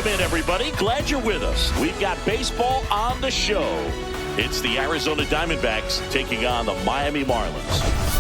Welcome in, everybody. Glad you're with us. We've got baseball on the show. It's the Arizona Diamondbacks taking on the Miami Marlins.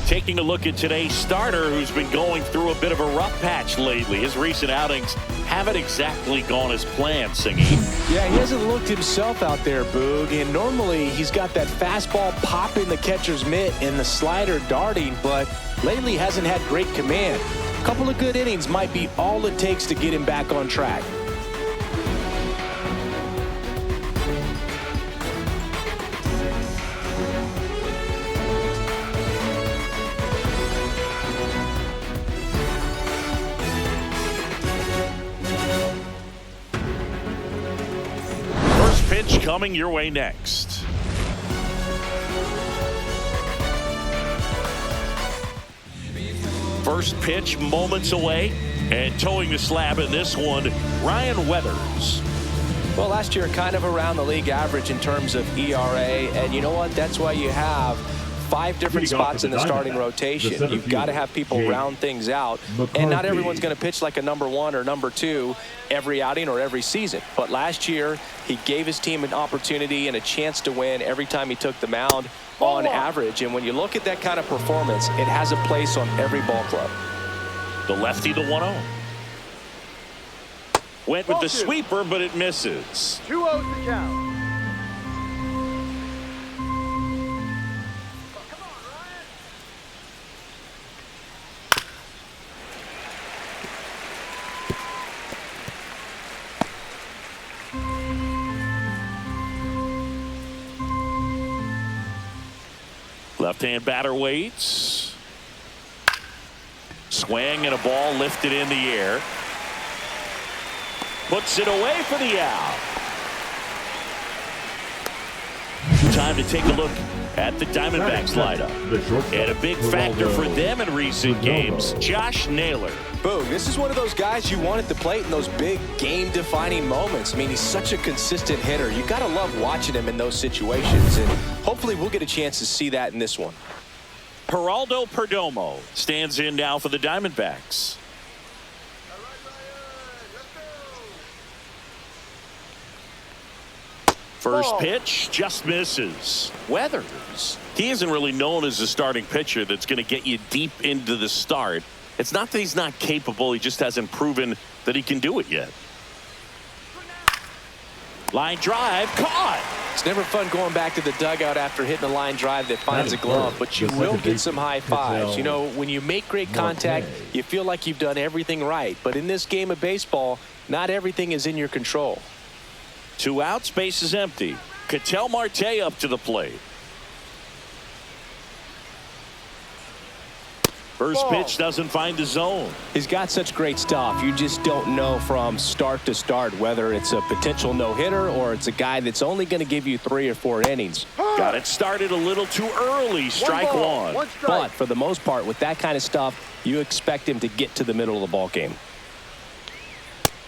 Taking a look at today's starter, who's been going through a bit of a rough patch lately. His recent outings haven't exactly gone as planned, Singy. Yeah, he hasn't looked himself out there, Boog. And normally he's got that fastball popping the catcher's mitt and the slider darting, but lately hasn't had great command. A couple of good innings might be all it takes to get him back on track. Pitch coming your way next. First pitch moments away, and towing the slab in this one, Ryan Weathers. Well, last year kind of around the league average in terms of ERA, and you know what? That's why you have 5 different spots in the starting rotation. You've got to have people round things out, and not everyone's going to pitch like a number 1 or number 2 every outing or every season. But last year, he gave his team an opportunity and a chance to win every time he took the mound on average. And when you look at that kind of performance, it has a place on every ball club. The lefty, the 1-0. Went with the sweeper, but it misses. 2-0 the count. Left-hand batter waits. Swing and a ball lifted in the air. Puts it away for the out. Time to take a look at the Diamondbacks lineup. And a big factor for them in recent games, Josh Naylor. Boog, this is one of those guys you want at the plate in those big game-defining moments. I mean, he's such a consistent hitter. You got to love watching him in those situations, and hopefully we'll get a chance to see that in this one. Geraldo Perdomo stands in now for the Diamondbacks. First pitch just misses. Weathers. He isn't really known as a starting pitcher that's going to get you deep into the start. It's not that he's not capable. He just hasn't proven that he can do it yet. Line drive caught. It's never fun going back to the dugout after hitting a line drive that finds a glove, but you will get some high fives. You know, when you make great contact, you feel like you've done everything right. But in this game of baseball, not everything is in your control. 2 outs, base is empty. Ketel Marte up to the plate. First pitch doesn't find the zone. He's got such great stuff. You just don't know from start to start whether it's a potential no-hitter or it's a guy that's only going to give you 3 or 4 innings. Got it started a little too early. Strike one. But for the most part, with that kind of stuff, you expect him to get to the middle of the ball game.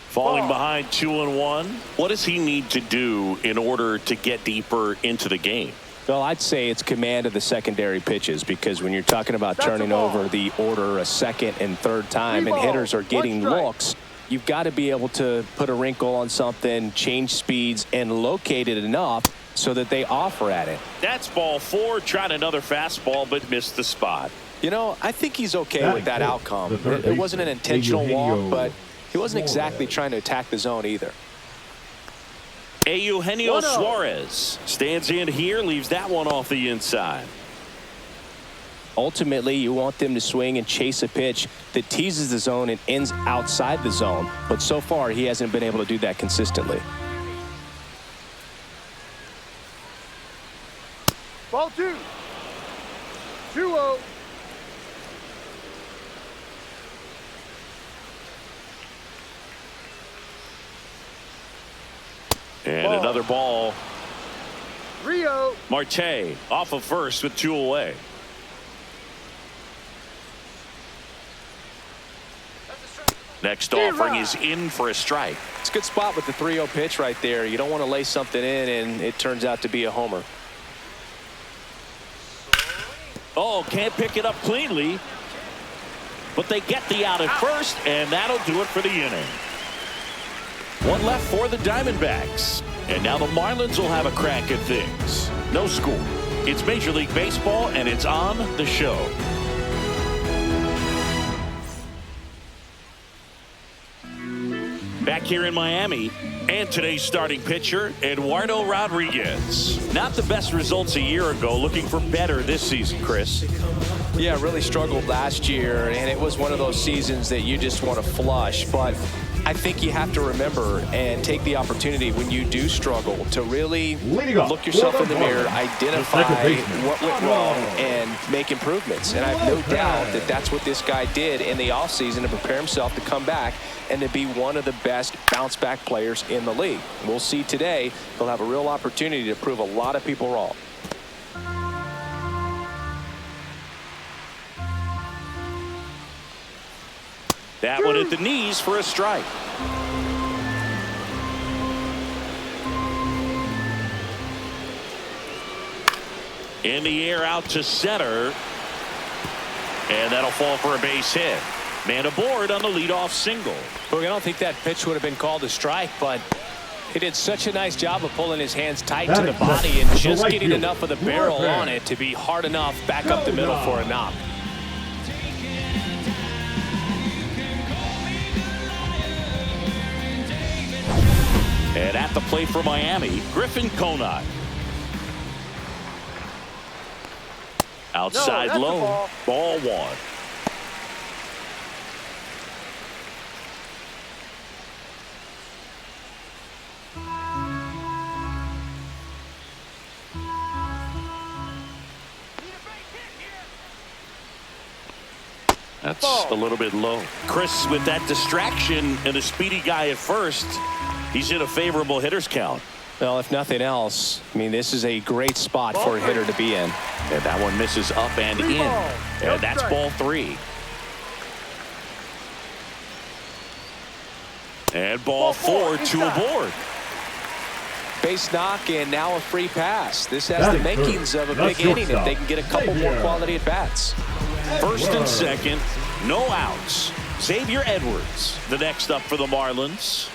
Falling behind 2-1. What does he need to do in order to get deeper into the game? Well, I'd say it's command of the secondary pitches, because when you're talking about turning over the order a second and third time and hitters are getting looks, you've got to be able to put a wrinkle on something, change speeds, and locate it enough so that they offer at it. That's ball 4. Tried another fastball but missed the spot. You know, I think he's okay with that outcome. It wasn't an intentional walk, but he wasn't exactly trying to attack the zone either. Eugenio Suarez stands in here, leaves that one off the inside. Ultimately, you want them to swing and chase a pitch that teases the zone and ends outside the zone. But so far, he hasn't been able to do that consistently. Ball 2. 2-0. And another ball. 3-0. Marte off of first with 2 away. Next offering is in for a strike. It's a good spot with the 3-0 pitch right there. You don't want to lay something in and it turns out to be a homer. Oh, can't pick it up cleanly. But they get the out at first, and that'll do it for the inning. 1 left for the Diamondbacks. And now the Marlins will have a crack at things. No score. It's Major League Baseball, and it's on the show. Back here in Miami, and today's starting pitcher, Eduardo Rodriguez. Not the best results a year ago, looking for better this season, Chris. Yeah, really struggled last year, and it was one of those seasons that you just want to flush. But I think you have to remember and take the opportunity when you do struggle to really look yourself in the mirror, identify what went wrong, and make improvements. And I have no doubt that that's what this guy did in the offseason to prepare himself to come back and to be one of the best bounce-back players in the league. We'll see today. He'll have a real opportunity to prove a lot of people wrong. That one at the knees for a strike. In the air out to center. And that'll fall for a base hit. Man aboard on the leadoff single. Look, I don't think that pitch would have been called a strike, but he did such a nice job of pulling his hands tight to the body and just getting enough of the barrel on it to be hard enough back up the middle for a knock. And at the plate for Miami, Griffin Conant. Outside low, ball 1. That's a little bit low. Chris, with that distraction and a speedy guy at first, he's in a favorable hitter's count. Well, if nothing else, I mean, this is a great spot for a hitter to be in. And that one misses up and in. And that's ball 3. And ball 4, 2 aboard. Base knock and now a free pass. This has the makings of a big inning if they can get a couple more quality at bats. First and second, no outs. Xavier Edwards, the next up for the Marlins.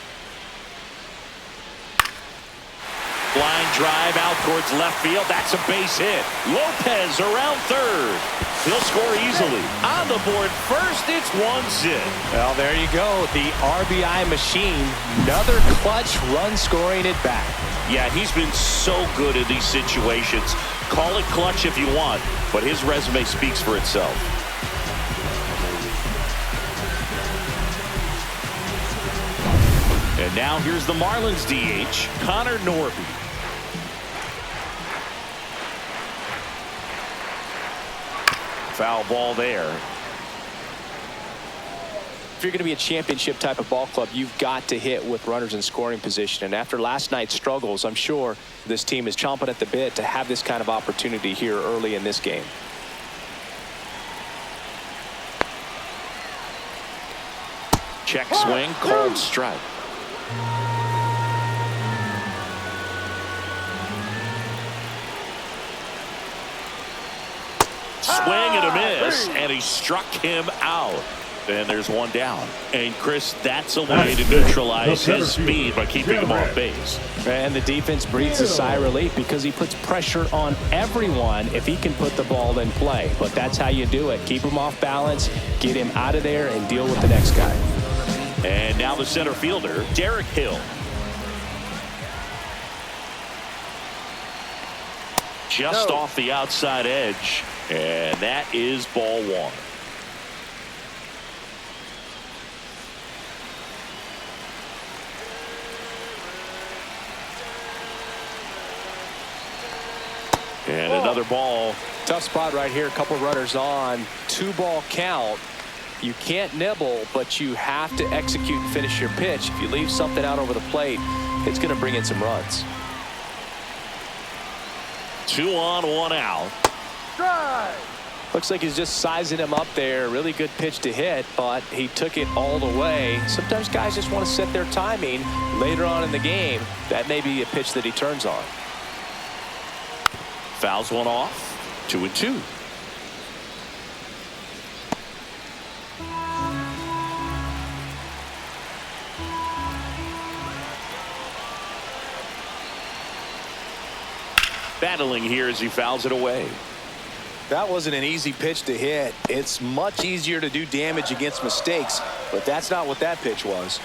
Line drive out towards left field. That's a base hit. Lopez around third. He'll score easily. On the board first, it's 1-0. Well, there you go. The RBI machine. Another clutch run scoring at bat. Yeah, he's been so good in these situations. Call it clutch if you want, but his resume speaks for itself. And now here's the Marlins DH, Connor Norby. Foul ball there. If you're going to be a championship type of ball club, you've got to hit with runners in scoring position. And after last night's struggles, I'm sure this team is chomping at the bit to have this kind of opportunity here early in this game. Check swing, called strike. Swing and a miss, and he struck him out. And there's one down. And Chris, that's a way to neutralize his speed by keeping him off base. And the defense breathes a sigh of relief because he puts pressure on everyone if he can put the ball in play. But that's how you do it. Keep him off balance, get him out of there, and deal with the next guy. And now the center fielder, Derek Hill. Just off the outside edge. And that is ball 1. And another ball. Tough spot right here. A couple runners on. 2-ball count. You can't nibble, but you have to execute and finish your pitch. If you leave something out over the plate, it's going to bring in some runs. 2 on, 1 out. Looks like he's just sizing him up there. Really good pitch to hit, but he took it all the way. Sometimes guys just want to set their timing later on in the game. That may be a pitch that he turns on. Fouls one off. 2-2. Battling here as he fouls it away. That wasn't an easy pitch to hit. It's much easier to do damage against mistakes, but that's not what that pitch was.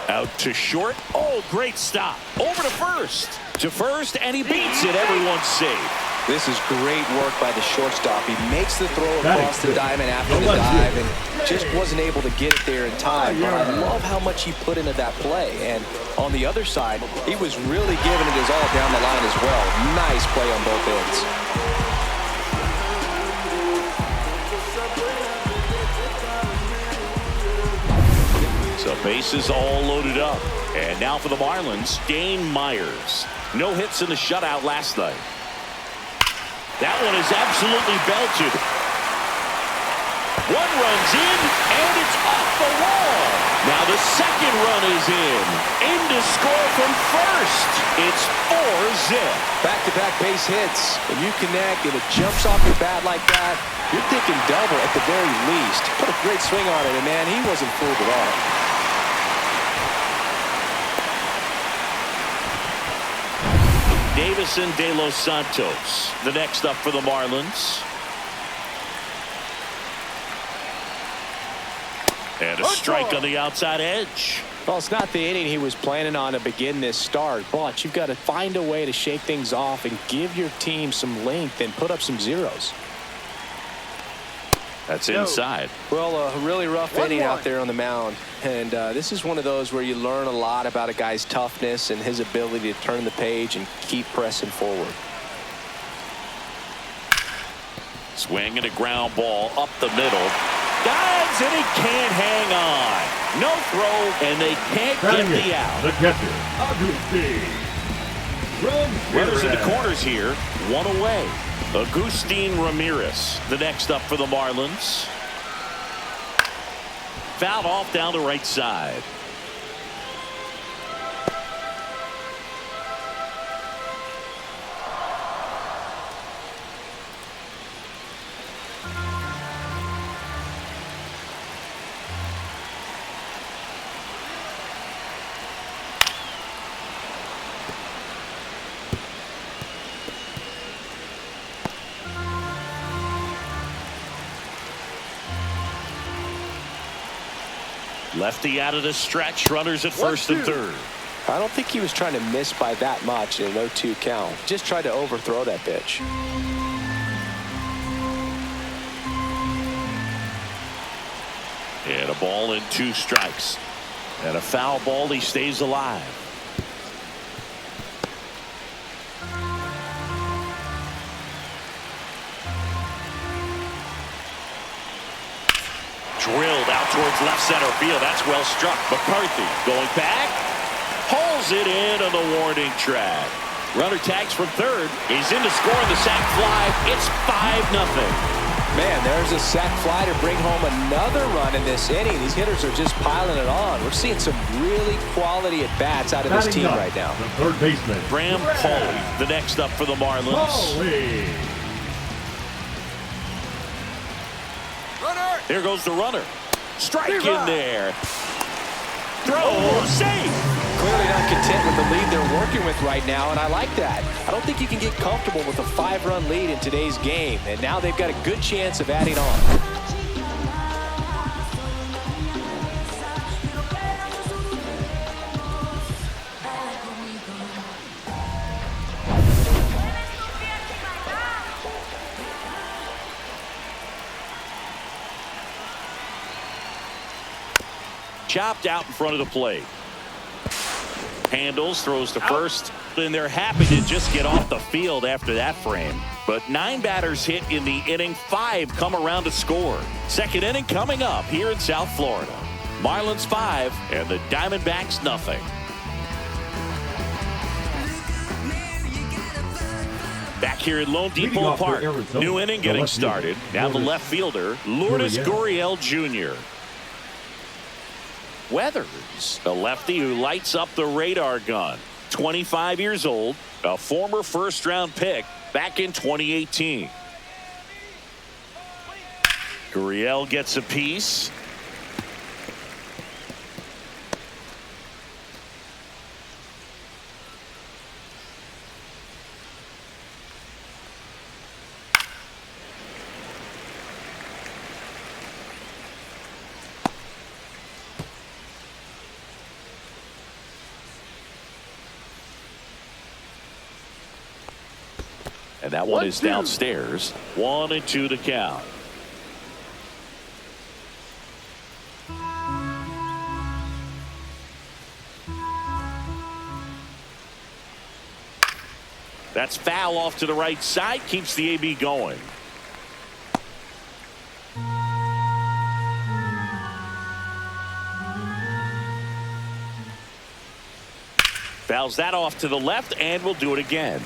Out to short. Oh, great stop. Over to first. To first, and he beats it. Everyone's safe. This is great work by the shortstop. He makes the throw across the diamond after the dive and just wasn't able to get it there in time. But I love how much he put into that play. And on the other side, he was really giving it his all down the line as well. Nice play on both ends. So bases all loaded up. And now for the Marlins, Dane Myers. No hits in the shutout last night. That one is absolutely belted. One run's in, and it's off the wall. Now the second run is in. In to score from first. It's 4-0. Back-to-back base hits. When you connect and it jumps off your bat like that, you're thinking double at the very least. Put a great swing on it, and man, he wasn't fooled at all. Davison De Los Santos, the next up for the Marlins. And a strike on the outside edge. Well, it's not the inning he was planning on to begin this start, but you've got to find a way to shake things off and give your team some length and put up some zeros. That's inside. Well, a really rough inning out there on the mound. And this is one of those where you learn a lot about a guy's toughness and his ability to turn the page and keep pressing forward. Swing and a ground ball up the middle. Dive throws and he can't hang on. No throw, and they can't get the out. The catcher, Agustin. Runners in the corners here, one away. Agustin Ramirez, the next up for the Marlins. Fouled off down the right side. Lefty out of the stretch. Runners at first and third. I don't think he was trying to miss by that much in an 0-2 count. Just tried to overthrow that pitch. And a ball and 2 strikes. And a foul ball. He stays alive. Drilled out towards left center field. That's well struck. McCarthy going back. Hauls it in on the warning track. Runner tags from third. He's in to score on the sac fly. It's 5-0. Man, there's a sac fly to bring home another run in this inning. These hitters are just piling it on. We're seeing some really quality at-bats out of this team right now. The third baseman, Graham Pauly, the next up for the Marlins. Runner. Here goes the runner. Strike in there. Throw, safe. Clearly not content with the lead they're working with right now, and I like that. I don't think you can get comfortable with a 5-run lead in today's game, and now they've got a good chance of adding on. Chopped out in front of the plate. Handles, throws to first, and they're happy to just get off the field after that frame. But 9 batters hit in the inning, 5 come around to score. Second inning coming up here in South Florida. Marlins 5 and the Diamondbacks nothing. Back here at Lone Depot Park, new inning getting started. Now the left fielder, Lourdes Gurriel Jr. Weathers, the lefty who lights up the radar gun. 25 years old, a former first-round pick back in 2018. Gurriel gets a piece. And that one is downstairs. 1-2 to count. That's foul off to the right side. Keeps the AB going. Fouls that off to the left, and we'll do it again.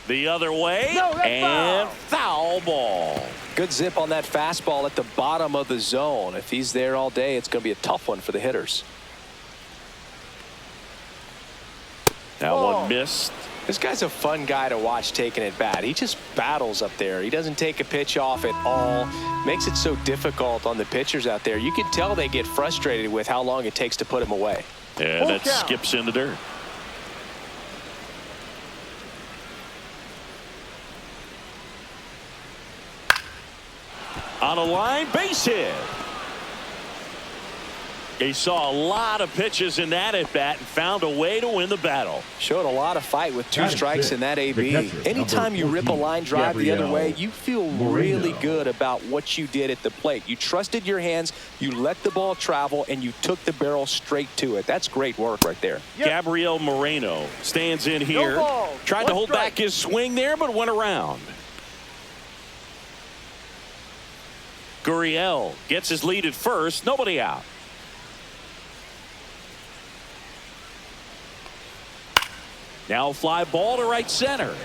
The other way, and foul ball. Good zip on that fastball at the bottom of the zone. If he's there all day, it's going to be a tough one for the hitters. That one missed. This guy's a fun guy to watch taking at bat. He just battles up there. He doesn't take a pitch off at all. Makes it so difficult on the pitchers out there. You can tell they get frustrated with how long it takes to put him away. And that skips in the dirt. On a line, base hit. He saw a lot of pitches in that at bat and found a way to win the battle. Showed a lot of fight with 2 strikes in that AB. Anytime you rip a line drive the other way, you feel really good about what you did at the plate. You trusted your hands, you let the ball travel, and you took the barrel straight to it. That's great work right there. Gabriel Moreno stands in here. Tried to hold back his swing there, but went around. Gurriel gets his lead at first. Nobody out. Now fly ball to right center.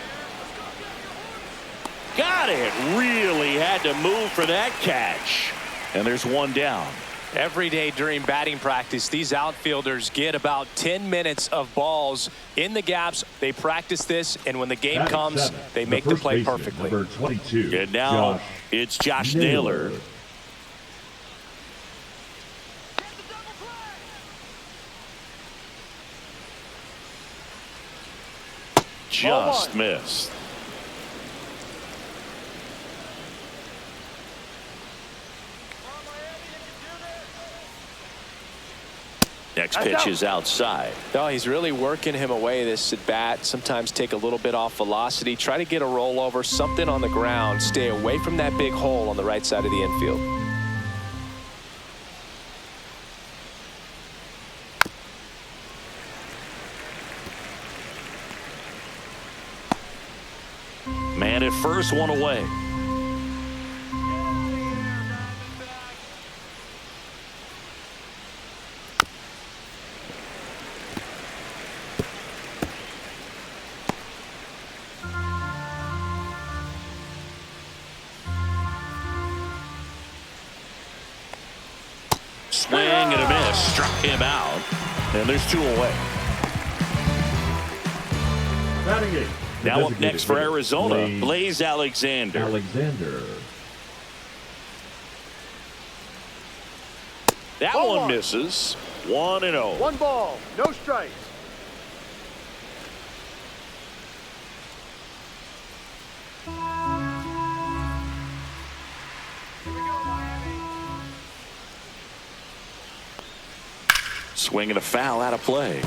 Got it. Really had to move for that catch. And there's one down. Every day during batting practice, these outfielders get about 10 minutes of balls in the gaps. They practice this, and when the game comes, they make the play perfectly. Number 22. And now it's Josh Naylor. Just missed. Next pitch is outside. No, he's really working him away this at bat. Sometimes take a little bit off velocity. Try to get a rollover, something on the ground. Stay away from that big hole on the right side of the infield. Man at first, one away. Swing and a miss. Struck him out. And there's 2 away. Batting eighth. Now up next for Arizona, Blaze Alexander. That one misses. 1-0. 1 ball, no strikes. Swing and a foul out of play.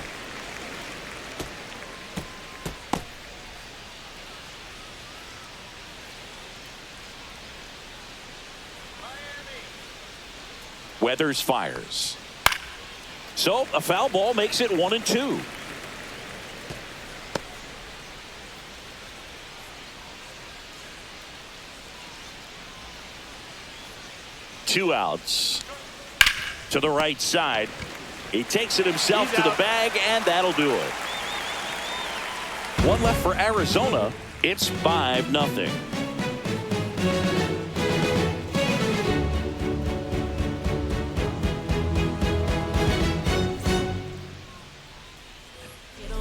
Weathers fires. So a foul ball makes it 1-2. Two outs. To the right side. He takes it himself to the bag, and that'll do it. One left for Arizona. It's 5-0.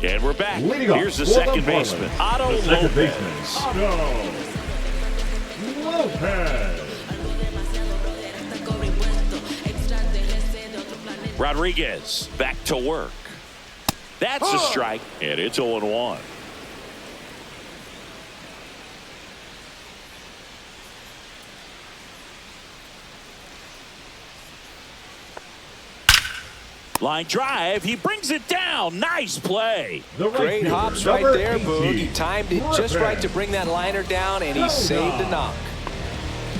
And we're back. Here's the second baseman, Otto Lopez. Rodriguez back to work. That's a strike, and it's 0-1. Line drive. He brings it down. Nice play. Great hops right there, Boog. He timed it just right to bring that liner down, and he saved a knock.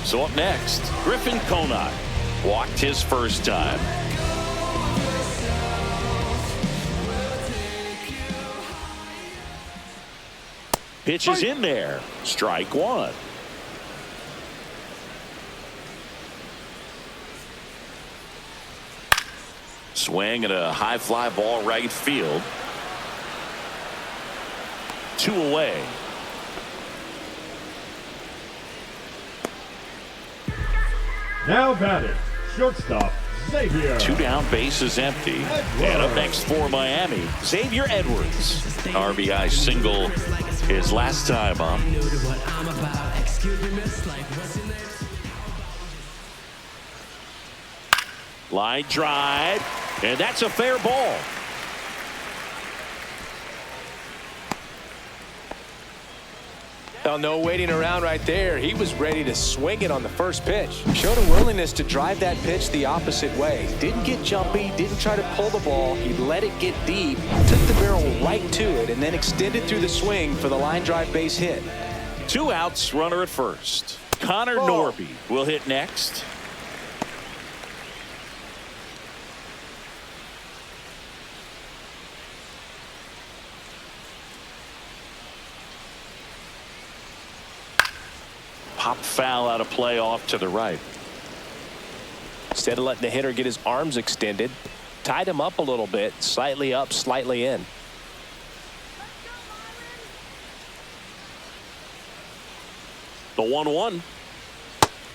So up next, Griffin Conine walked his first time. Pitch is in there. Strike one. Swing and a high fly ball right field. 2 away. Now batting, shortstop Xavier. 2 down, base is empty. And up next for Miami, Xavier Edwards. RBI single his last time up. Line drive, and that's a fair ball. Well, no waiting around right there. He was ready to swing it on the first pitch. Showed a willingness to drive that pitch the opposite way. Didn't get jumpy, didn't try to pull the ball. He let it get deep, took the barrel right to it, and then extended through the swing for the line drive base hit. 2 outs, runner at first. Connor Norby will hit next. Pop foul out of play off to the right. Instead of letting the hitter get his arms extended, tied him up a little bit, slightly up, slightly in. The 1-1.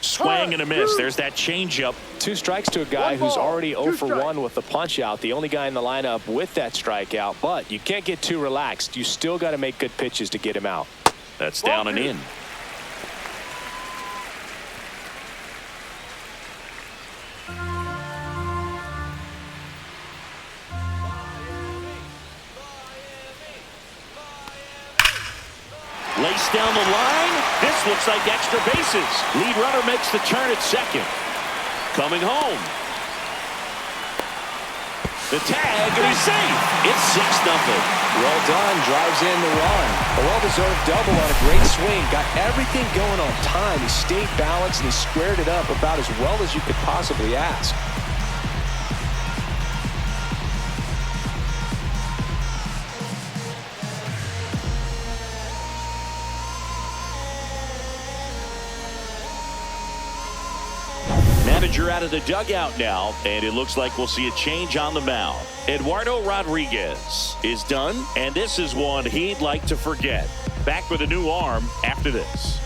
Swing and a miss. There's that changeup. 2 strikes to a guy who's already 0 for 1 with the punch out. The only guy in the lineup with that strikeout. But you can't get too relaxed. You still got to make good pitches to get him out. That's down and in. Lace down the line. This looks like extra bases. Lead runner makes the turn at second. Coming home. The tag, and he's safe. It's 6-0. Well done. Drives in the run. A well-deserved double on a great swing. Got everything going on time. He stayed balanced, and he squared it up about as well as you could possibly ask. Manager out of the dugout now, and it looks like we'll see a change on the mound. Eduardo Rodriguez is done, and this is one he'd like to forget. Back with a new arm after this.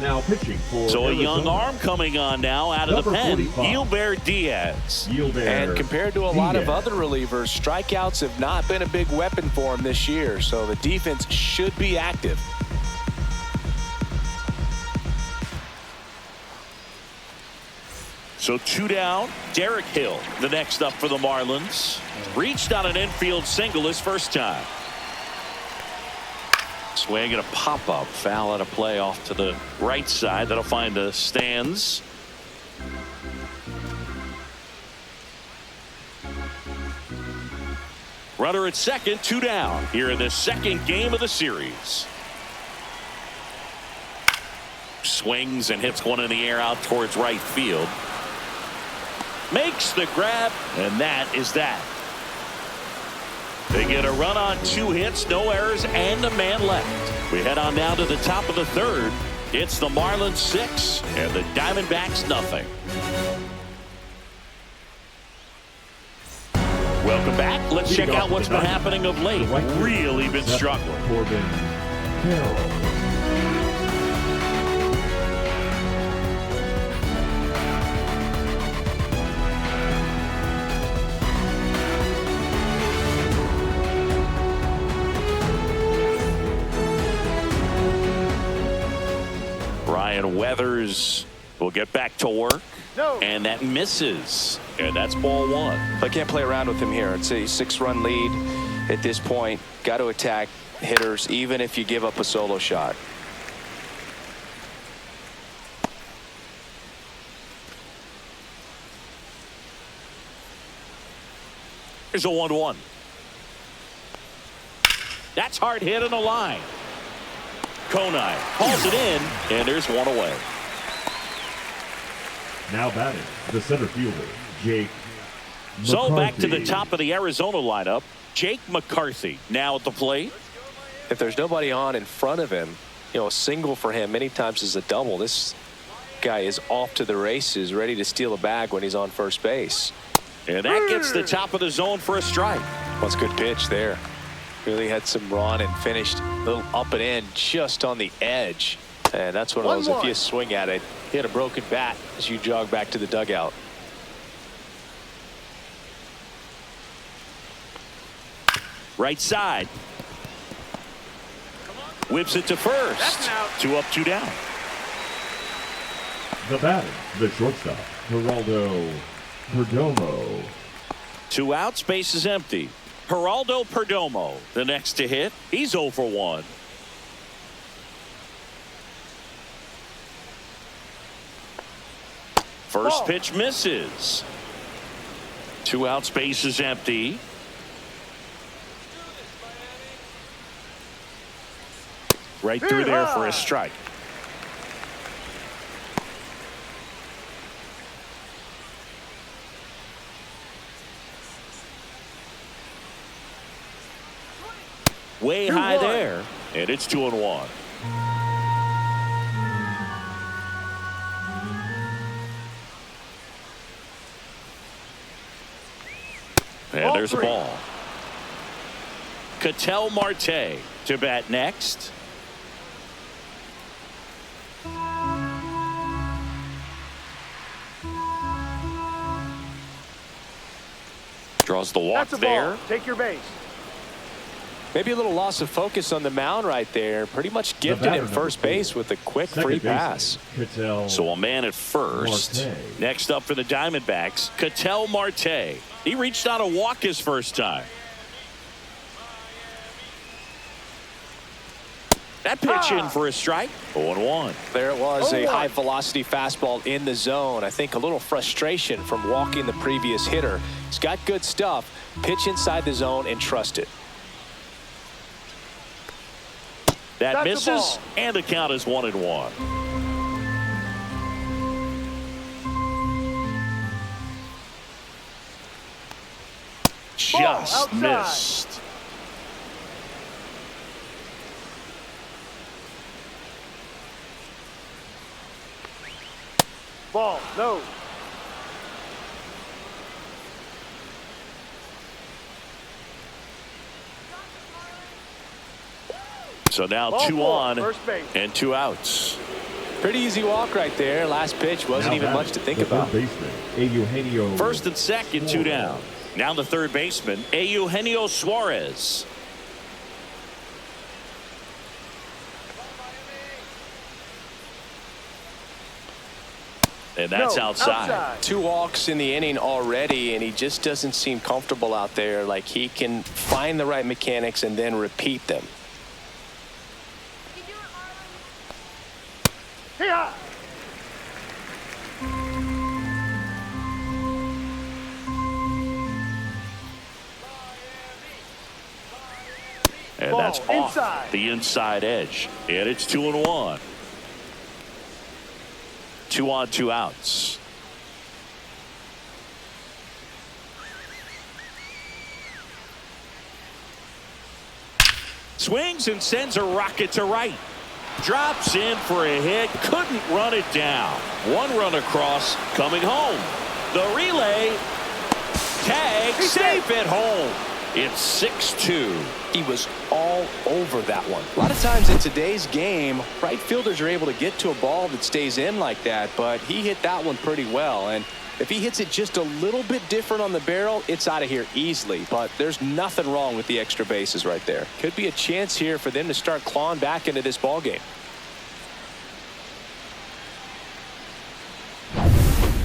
Now pitching for So a Arizona. young arm coming on now out of the Number pen. 45. Gilbert Diaz. And compared to a lot of other relievers, strikeouts have not been a big weapon for him this year, so the defense should be active. So 2 down. Derek Hill, the next up for the Marlins. Reached on an infield single his first time. Swing and a pop-up. Foul out of play off to the right side. That'll find the stands. Runner at second, 2 down. Here in the second game of the series. Swings and hits one in the air out towards right field. Makes the grab, and that is that. They get a run on 2 hits, no errors, and a man left. We head on now to the top of the third. It's the Marlins 6 and the Diamondbacks nothing. Welcome back. Let's check out what's been happening of late. Really been struggling. Corbin Carroll. Ryan Weathers will get back to work. No. And that misses. And that's ball 1. I can't play around with him here. It's a 6-run lead at this point. Got to attack hitters even if you give up a solo shot. Here's a 1-1. That's hard hit in the line. Konai hauls it in, and there's one away. Now batting, the center fielder, Jake McCarthy. So back to the top of the Arizona lineup. Jake McCarthy now at the plate. If there's nobody on in front of him, you know, a single for him many times is a double. This guy is off to the races, ready to steal a bag when he's on first base. And that gets the top of the zone for a strike. Well, it's a good pitch there. Really had some run and finished a little up and in just on the edge. And that's one of those, if you swing at it, hit a broken bat as you jog back to the dugout. Right side. Whips it to first. 2 up, 2 down. The batter, the shortstop, Geraldo Perdomo. 2 outs, base is empty. Geraldo Perdomo, the next to hit. He's 0 for 1. First pitch misses. 2 outs, base is empty. Right through there for a strike. Way high there, and it's 2-1. And there's a ball. Ketel Marte to bat next. Draws the walk there. Take your base. Maybe a little loss of focus on the mound right there. Pretty much gifted in first base with a quick free pass. So a man at first. Next up for the Diamondbacks, Ketel Marte. He reached on a walk his first time. That pitch in for a strike. 0-1. There it was, a high velocity fastball in the zone. I think a little frustration from walking the previous hitter. He's got good stuff. Pitch inside the zone and trust it. That misses, and the count is 1-1. Just missed. Ball, no. So now 2 on and 2 outs. Pretty easy walk right there. Last pitch wasn't even much to think about. First and second, 2 down. Now the third baseman, Eugenio Suarez. And that's outside. 2 walks in the inning already, and he just doesn't seem comfortable out there. Like he can find the right mechanics and then repeat them. Yeah. And that's off the inside edge. And it's 2-1. 2 on, 2 outs. Swings and sends a rocket to right. Drops in for a hit. Couldn't run it down. 1 run across, coming home. The relay. Tag. Safe at home. It's 6-2. He was all over that one. A lot of times in today's game, right fielders are able to get to a ball that stays in like that, but he hit that one pretty well. And if he hits it just a little bit different on the barrel, it's out of here easily. But there's nothing wrong with the extra bases right there. Could be a chance here for them to start clawing back into this ball game.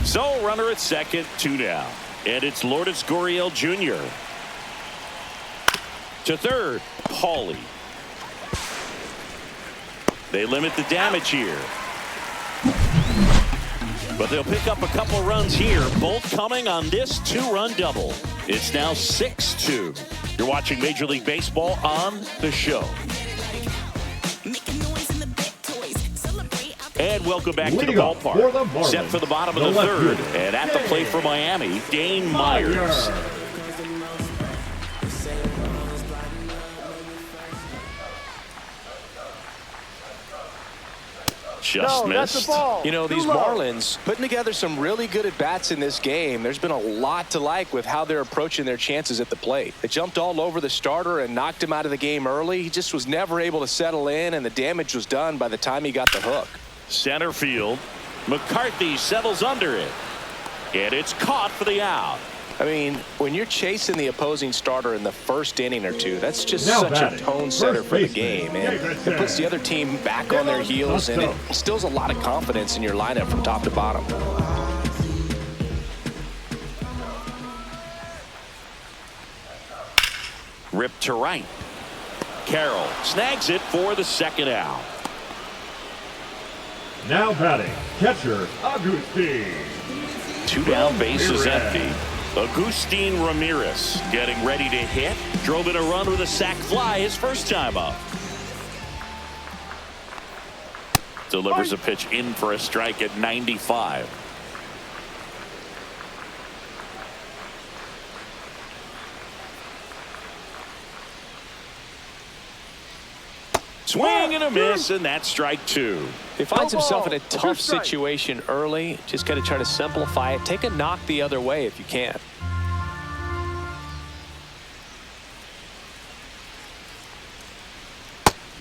So runner at second, 2 down. And it's Lourdes Gurriel Jr. To third, Paulie. They limit the damage here. But they'll pick up a couple runs here, both coming on this 2-run double. It's now 6-2. You're watching Major League Baseball on The Show. And welcome back to the ballpark. Set for the bottom of the third. And at the plate for Miami, Dane Myers. Just missed. You know, these Marlins putting together some really good at-bats in this game. There's been a lot to like with how they're approaching their chances at the plate. They jumped all over the starter and knocked him out of the game early. He just was never able to settle in, and the damage was done by the time he got the hook. Center field. McCarthy settles under it. And it's caught for the out. I mean, when you're chasing the opposing starter in the first inning or two, that's just such a tone setter for the game, and it puts the other team back on their heels, and it instills a lot of confidence in your lineup from top to bottom. Ripped to right. Carroll snags it for the second out. Now batting, catcher Agustin. 2 down, bases empty. Agustin Ramirez getting ready to hit. Drove in a run with a sac fly his first time up. Delivers a pitch in for a strike at 95. Swing and a miss, and that's strike 2. He finds himself in a tough situation early. Just got to try to simplify it. Take a knock the other way if you can.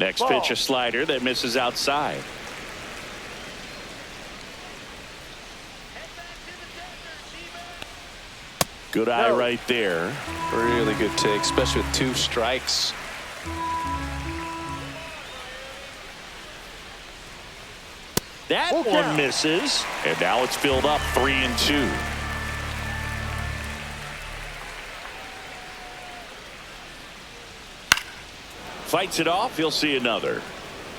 Next pitch, a slider that misses outside. Good eye right there. Really good take, especially with 2 strikes. That one misses, and now it's filled up 3-2. Fights it off. He'll see another.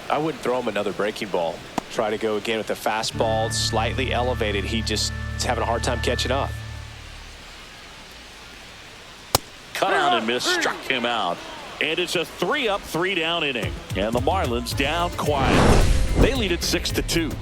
I wouldn't throw him another breaking ball. Try to go again with the fastball, slightly elevated. He just is having a hard time catching up. Cut out and miss, struck him out. And it's a 3-up, 3-down inning. And the Marlins down quietly. They lead it 6-2.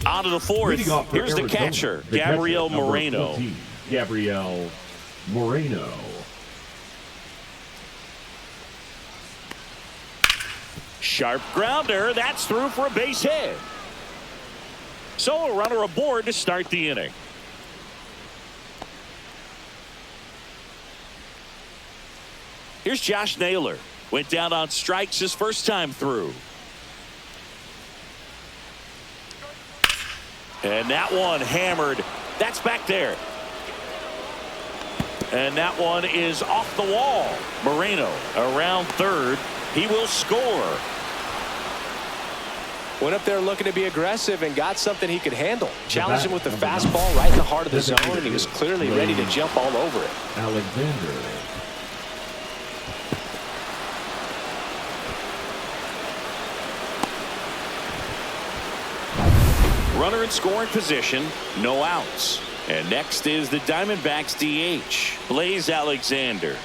On to the 4th. Here's the catcher, Gabriel Moreno. 14, Gabriel Moreno. Sharp grounder. That's through for a base hit. So a runner aboard to start the inning. Here's Josh Naylor. Went down on strikes his first time through. And that one hammered. That's back there. And that one is off the wall. Moreno around third. He will score. Went up there looking to be aggressive and got something he could handle. Challenged him with the fastball right in the heart of the zone, and he was clearly ready to jump all over it. Alexander. Runner in scoring position, no outs. And next is the Diamondbacks DH, Blaze Alexander.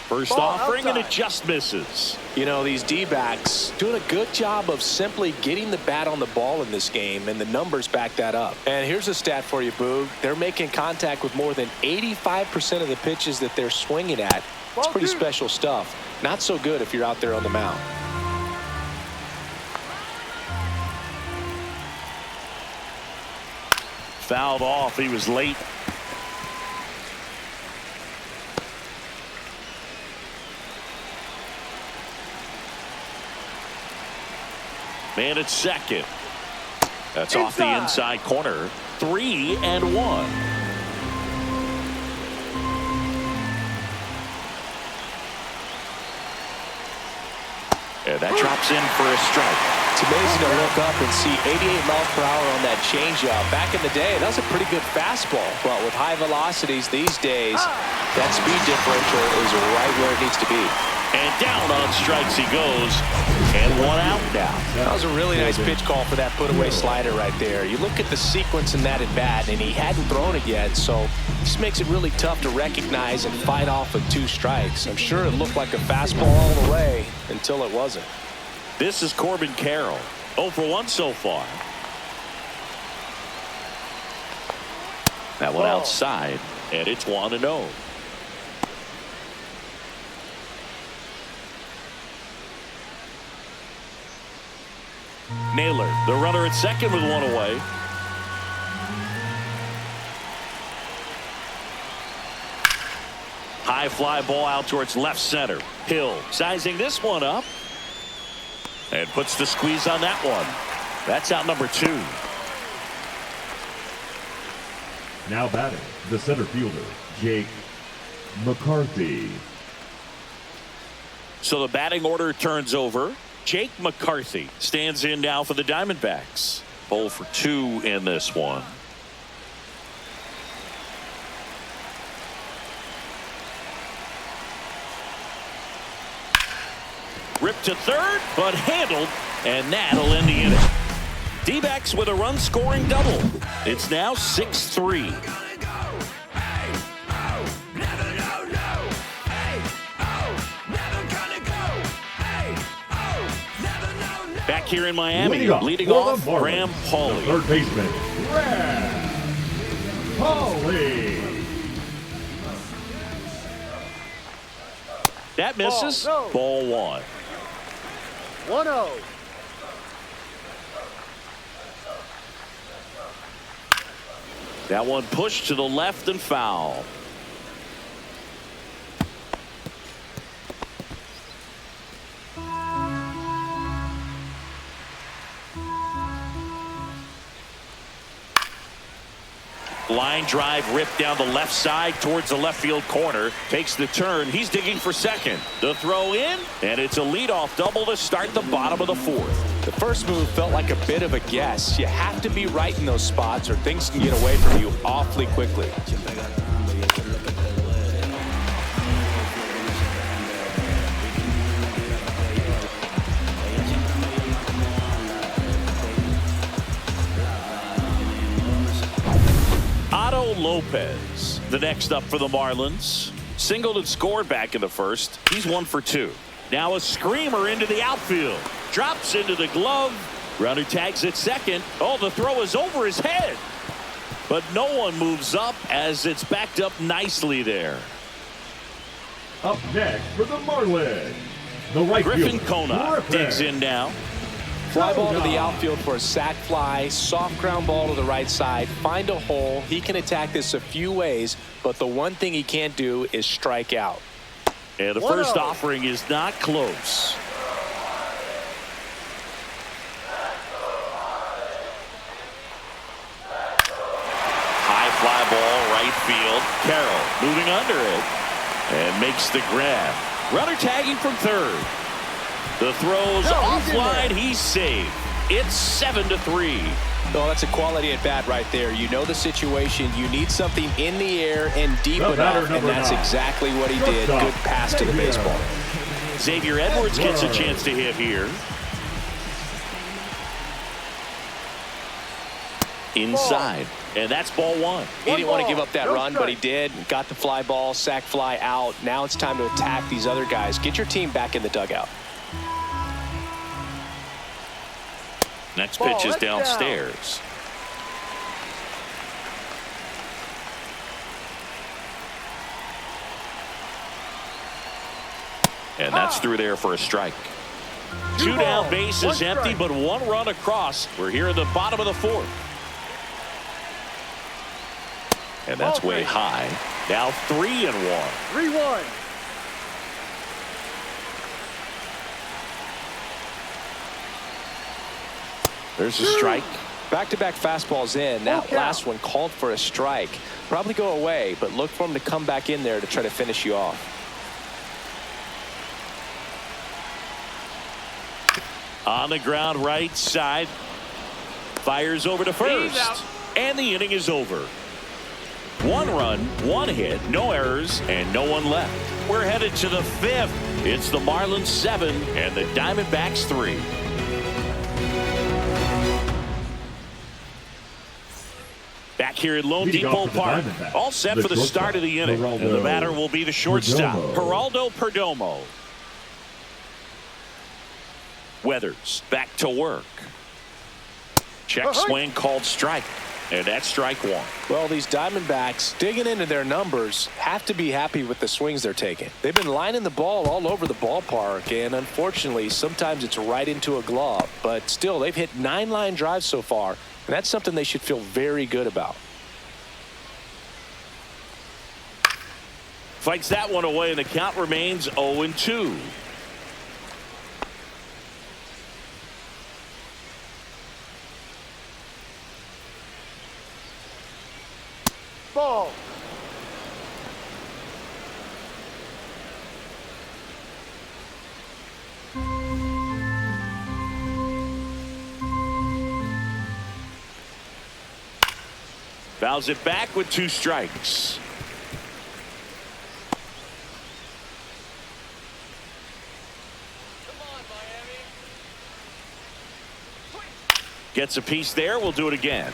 First offering, and it just misses. You know, these D-backs doing a good job of simply getting the bat on the ball in this game, and the numbers back that up. And here's a stat for you, Boog. They're making contact with more than 85% of the pitches that they're swinging at. It's pretty special stuff. Not so good if you're out there on the mound. Fouled off. He was late. Man at second. That's off the inside corner. 3-1. And that drops in for a strike. It's amazing to look up and see 88 miles per hour on that changeup. Back in the day, that was a pretty good fastball. But with high velocities these days, that speed differential is right where it needs to be. And down on strikes he goes. And 1 out now. That was a really nice pitch call for that put-away slider right there. You look at the sequence in that at-bat, and he hadn't thrown it yet, so this makes it really tough to recognize and fight off with 2 strikes. I'm sure it looked like a fastball all the way until it wasn't. This is Corbin Carroll. 0 for 1 so far. That one outside, and it's 1-0. Naylor, the runner at second with 1 away. High fly ball out towards left center. Hill sizing this one up. And puts the squeeze on that one. That's out number 2. Now batting, the center fielder, Jake McCarthy. So the batting order turns over. Jake McCarthy stands in now for the Diamondbacks. 0 for 2 in this one. Ripped to third, but handled, and that'll end the inning. D-backs with a run-scoring double. It's now 6-3. Back here in Miami, leading off, Graham Pauley. Third baseman, Graham Pauley. That misses. Ball 1. 1-0. That one pushed to the left and foul. Line drive ripped down the left side towards the left field corner. Takes the turn. He's digging for second. The throw in, and it's a leadoff double to start the bottom of the 4th. The first move felt like a bit of a guess. You have to be right in those spots or things can get away from you awfully quickly. Lopez, the next up for the Marlins. Singled and scored back in the first. He's 1 for 2. Now a screamer into the outfield. Drops into the glove. Runner tags at second. Oh, the throw is over his head. But no one moves up as it's backed up nicely there. Up next for the Marlins, the right Griffin fielder, Kona digs in now. Fly ball to the outfield for a sac fly. Soft ground ball to the right side. Find a hole. He can attack this a few ways, but the one thing he can't do is strike out. And the first offering is not close. High fly ball, right field. Carroll moving under it and makes the grab. Runner tagging from third. The throw's offline. He's saved. It's 7-3. Oh, that's a quality at bat right there. You know the situation. You need something in the air and deep enough, and that's exactly what he did. Good pass to the baseball. Xavier Edwards gets a chance to hit here. Inside. And that's ball 1. He didn't want to give up that run, but he did. Got the fly ball, sac fly out. Now it's time to attack these other guys. Get your team back in the dugout. Next pitch is downstairs. And that's through there for a strike. 2 down, base is empty, but 1 run across. We're here at the bottom of the 4th. And that's way high. Now 3-1. 3-1. There's a strike. Back-to-back fastballs in. That last one called for a strike. Probably go away, but look for him to come back in there to try to finish you off. On the ground right side. Fires over to first. And the inning is over. 1 run, 1 hit, no errors, and no one left. We're headed to the 5th. It's the Marlins 7 and the Diamondbacks 3. Back here at Lone Depot Park, all set for the start of the inning. And the batter will be the shortstop, Geraldo Perdomo. Weathers back to work. Check swing called strike. And that's strike 1. Well, these Diamondbacks, digging into their numbers, have to be happy with the swings they're taking. They've been lining the ball all over the ballpark, and unfortunately, sometimes it's right into a glove. But still, they've hit 9 line drives so far, and that's something they should feel very good about. Fights that one away, and the count remains 0-2. Ball. Fouls it back with 2 strikes. Gets a piece there. We'll do it again.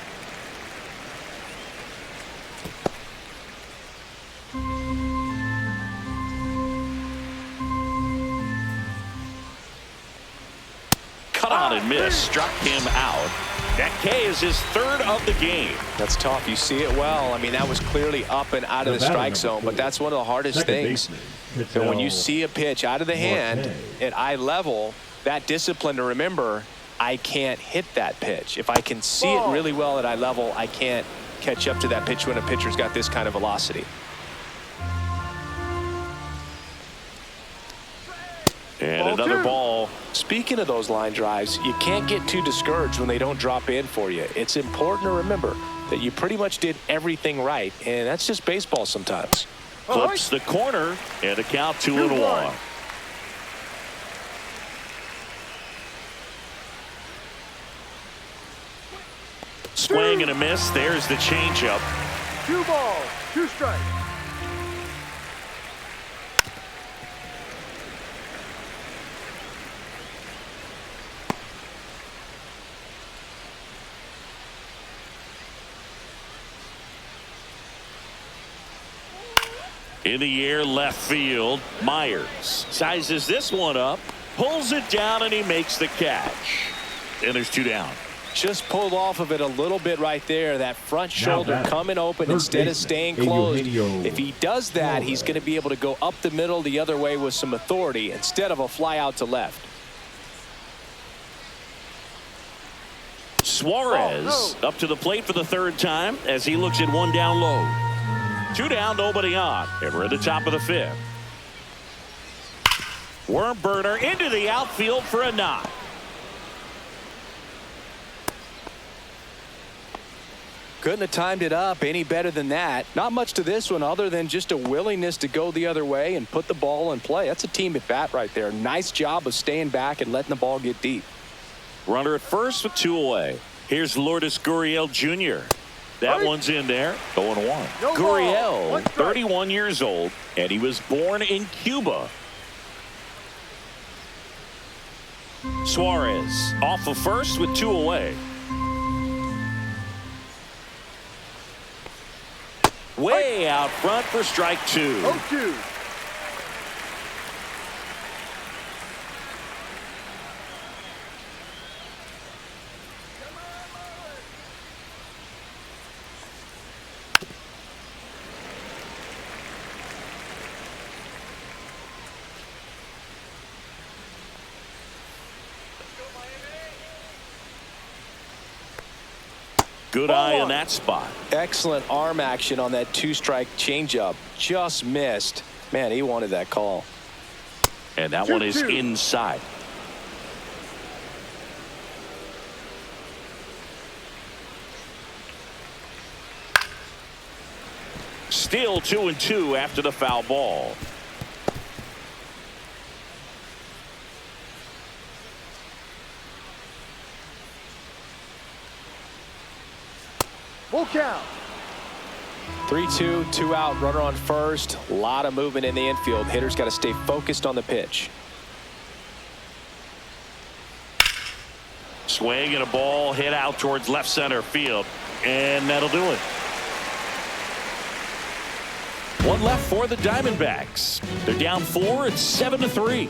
Cut on and miss. Struck him out. That K is his 3rd of the game. That's tough. You see it well. I mean, that was clearly up and out of the strike zone, but that's one of the hardest things. And when you see a pitch out of the hand at eye level, that discipline to remember, I can't hit that pitch. If I can see it really well at eye level, I can't catch up to that pitch when a pitcher's got this kind of velocity. And another ball. Speaking of those line drives, you can't get too discouraged when they don't drop in for you. It's important to remember that you pretty much did everything right, and that's just baseball sometimes. Flips the corner, and a count 2-1. Swing and a miss. There's the changeup. 2 balls, 2 strikes. In the air, left field. Myers sizes this one up, pulls it down, and he makes the catch. And there's 2 down. Just pulled off of it a little bit right there. That front shoulder coming open instead of staying closed. If he does that, he's going to be able to go up the middle the other way with some authority instead of a fly out to left. Suarez up to the plate for the 3rd time as he looks at 1 down low. 2 down, nobody on, and we're at the top of the 5th. Worm burner into the outfield for a knock. Couldn't have timed it up any better than that. Not much to this one other than just a willingness to go the other way and put the ball in play. That's a team at bat right there. Nice job of staying back and letting the ball get deep. Runner at first with 2 away. Here's Lourdes Gurriel Jr. That one's in there. 0-1. Gurriel, 31 years old, and he was born in Cuba. Suarez off of first with 2 away. Way out front for strike 2. 0-2. Good eye in that spot. Excellent arm action on that 2-strike changeup. Just missed. Man, he wanted that call. And that one is inside. Still 2-2 after the foul ball. Full count. 3-2, 2 out, runner on first. A lot of movement in the infield. Hitter's got to stay focused on the pitch. Swing and a ball hit out towards left center field, and that'll do it. 1 left for the Diamondbacks. They're down 4. It's 7-3.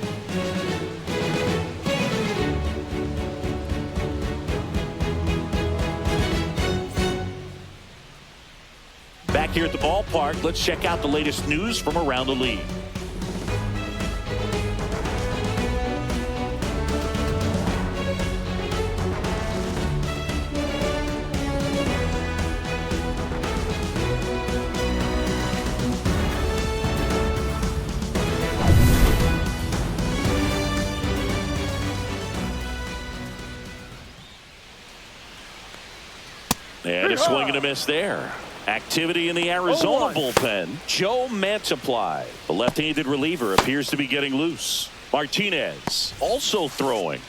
Back here at the ballpark, let's check out the latest news from around the league. And a swing and a miss there. Activity in the Arizona bullpen. Joe Mantiply, the left-handed reliever, appears to be getting loose. Martinez also throwing.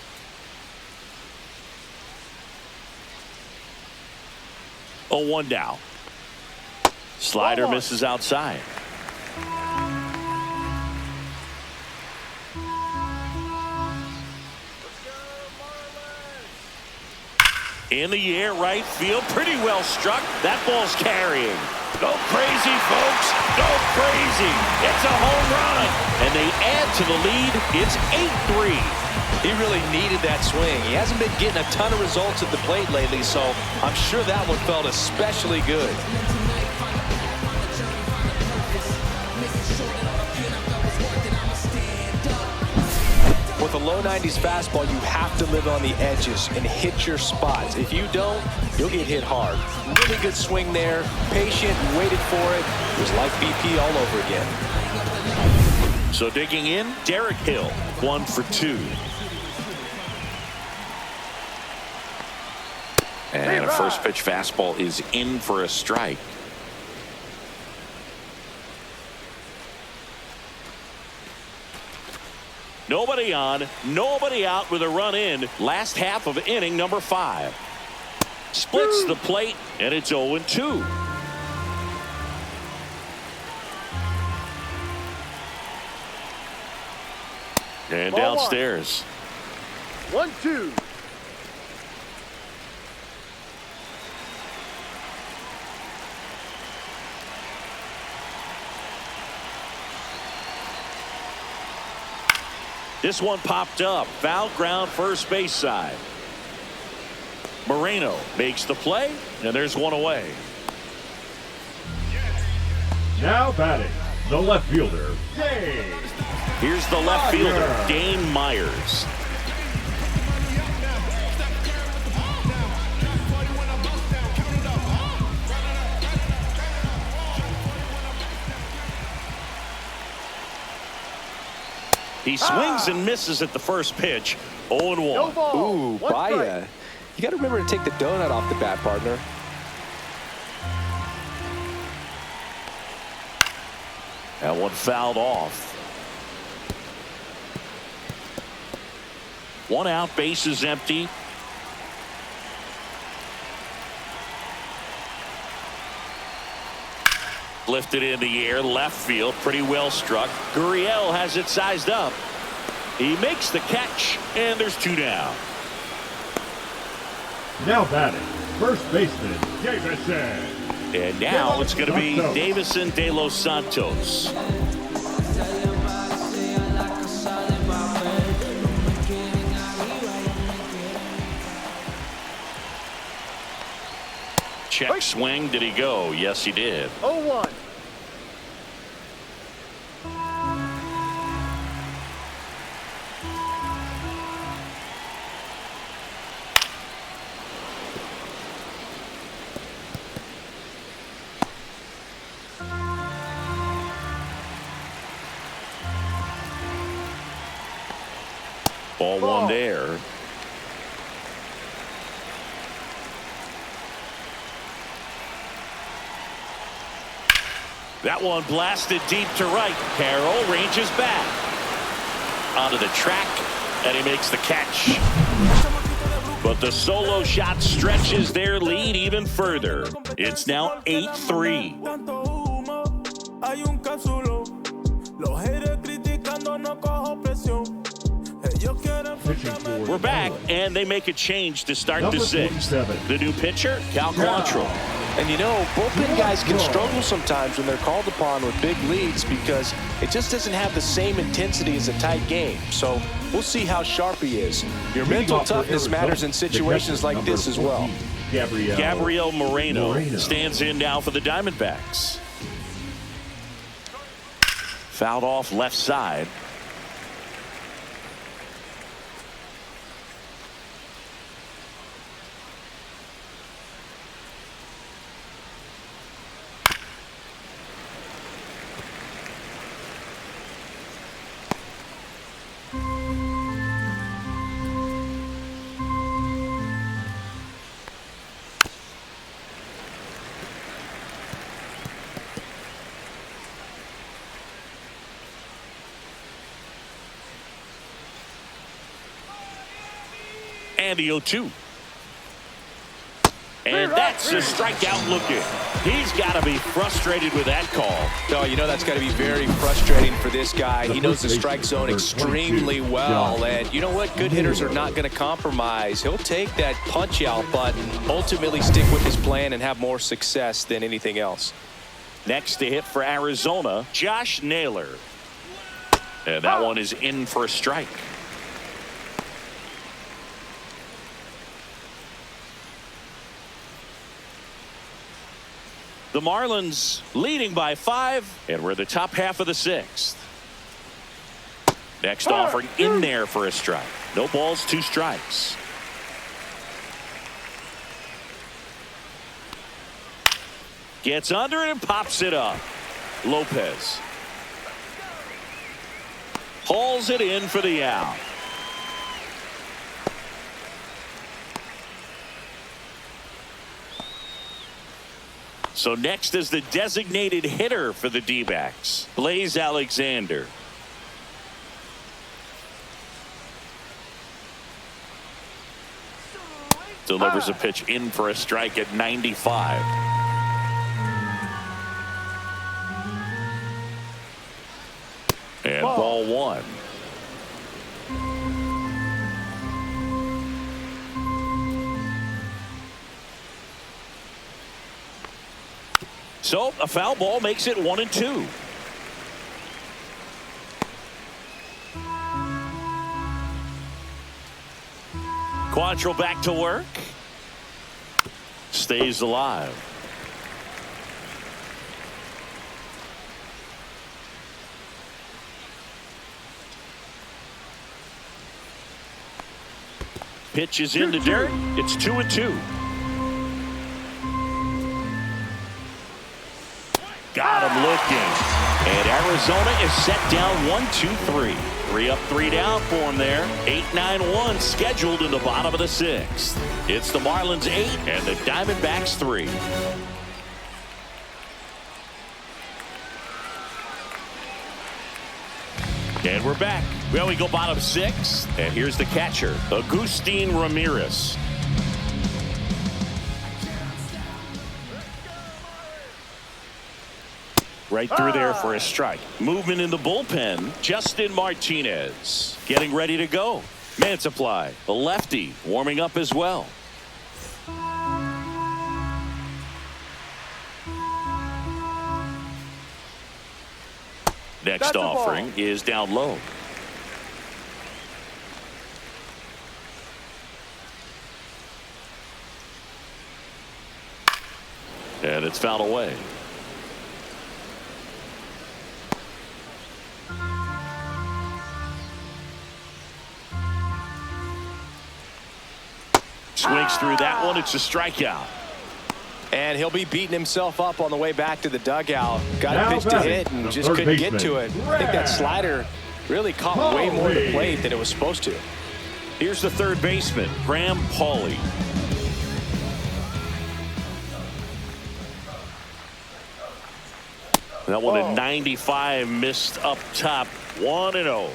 Oh, 1 down. Slider misses outside. In the air, right field, pretty well struck. That ball's carrying. Go crazy, folks. Go crazy. It's a home run. And they add to the lead. It's 8-3. He really needed that swing. He hasn't been getting a ton of results at the plate lately, so I'm sure that one felt especially good. With a low 90s fastball, you have to live on the edges and hit your spots. If you don't, you'll get hit hard. Really good swing there. Patient, waited for it. It was like BP all over again. So digging in, Derek Hill, 1 for 2. And a first pitch fastball is in for a strike. Nobody on, nobody out with a run in. Last half of inning number 5. Splits the plate, and it's 0-2. And downstairs. 1-2. This one popped up. Foul ground, first base side. Moreno makes the play, and there's one away. Now batting, the left fielder, Dane. Here's the left fielder, Dane Myers. He swings and misses at the first pitch. 0-1. Ooh, Baya. You got to remember to take the donut off the bat, partner. That one fouled off. 1 out, base is empty. Lifted in the air, left field, pretty well struck. Gurriel has it sized up. He makes the catch, and there's 2 down. Now batting, first baseman, Davison. And now it's going to be Davison de los Santos. Check swing. Did he go? Yes, he did. 0-1. Ball 1 there. That one blasted deep to right. Carroll ranges back onto the track, and he makes the catch. But the solo shot stretches their lead even further. It's now 8-3. We're back, and they make a change to start the 6th. The new pitcher, Cal Quantrill. And you know, bullpen guys can struggle sometimes when they're called upon with big leads because it just doesn't have the same intensity as a tight game. So we'll see how sharp he is. Your mental toughness matters in situations like this as well. Gabriel Moreno stands in now for the Diamondbacks. Fouled off left side. And the 0-2. And And that's a strikeout looking. He's got to be frustrated with that call. Oh, you know that's got to be very frustrating for this guy. He knows the strike zone extremely well. And you know what? Good hitters are not going to compromise. He'll take that punch out, but ultimately stick with his plan and have more success than anything else. Next to hit for Arizona, Josh Naylor. And that one is in for a strike. The Marlins leading by 5, and we're the top half of the 6th. Next offering in there for a strike. No balls, 2 strikes. Gets under it and pops it up. Lopez hauls it in for the out. So next is the designated hitter for the D-backs, Blaze Alexander. Delivers a pitch in for a strike at 95. And ball 1. So a foul ball makes it 1-2. Quantrill back to work. Stays alive. Pitch is in the dirt. It's 2-2. Got him looking. And Arizona is set down 1-2-3. 3 up, 3 down for him there. 8-9-1 scheduled in the bottom of the 6th. It's the Marlins 8 and the Diamondbacks 3. And we're back. Well, we go bottom 6. And here's the catcher, Agustin Ramirez. Right through there for a strike. Movement in the bullpen. Justin Martinez getting ready to go. Mantiply, the lefty, warming up as well. Next offering is down low. And it's fouled away. Swings through that one. It's a strikeout. And he'll be beating himself up on the way back to the dugout. Got a pitch to hit and just couldn't get to it. I think that slider really caught way more to the plate than it was supposed to. Here's the third baseman, Graham Pauley. That one at 95, missed up top. 1-0.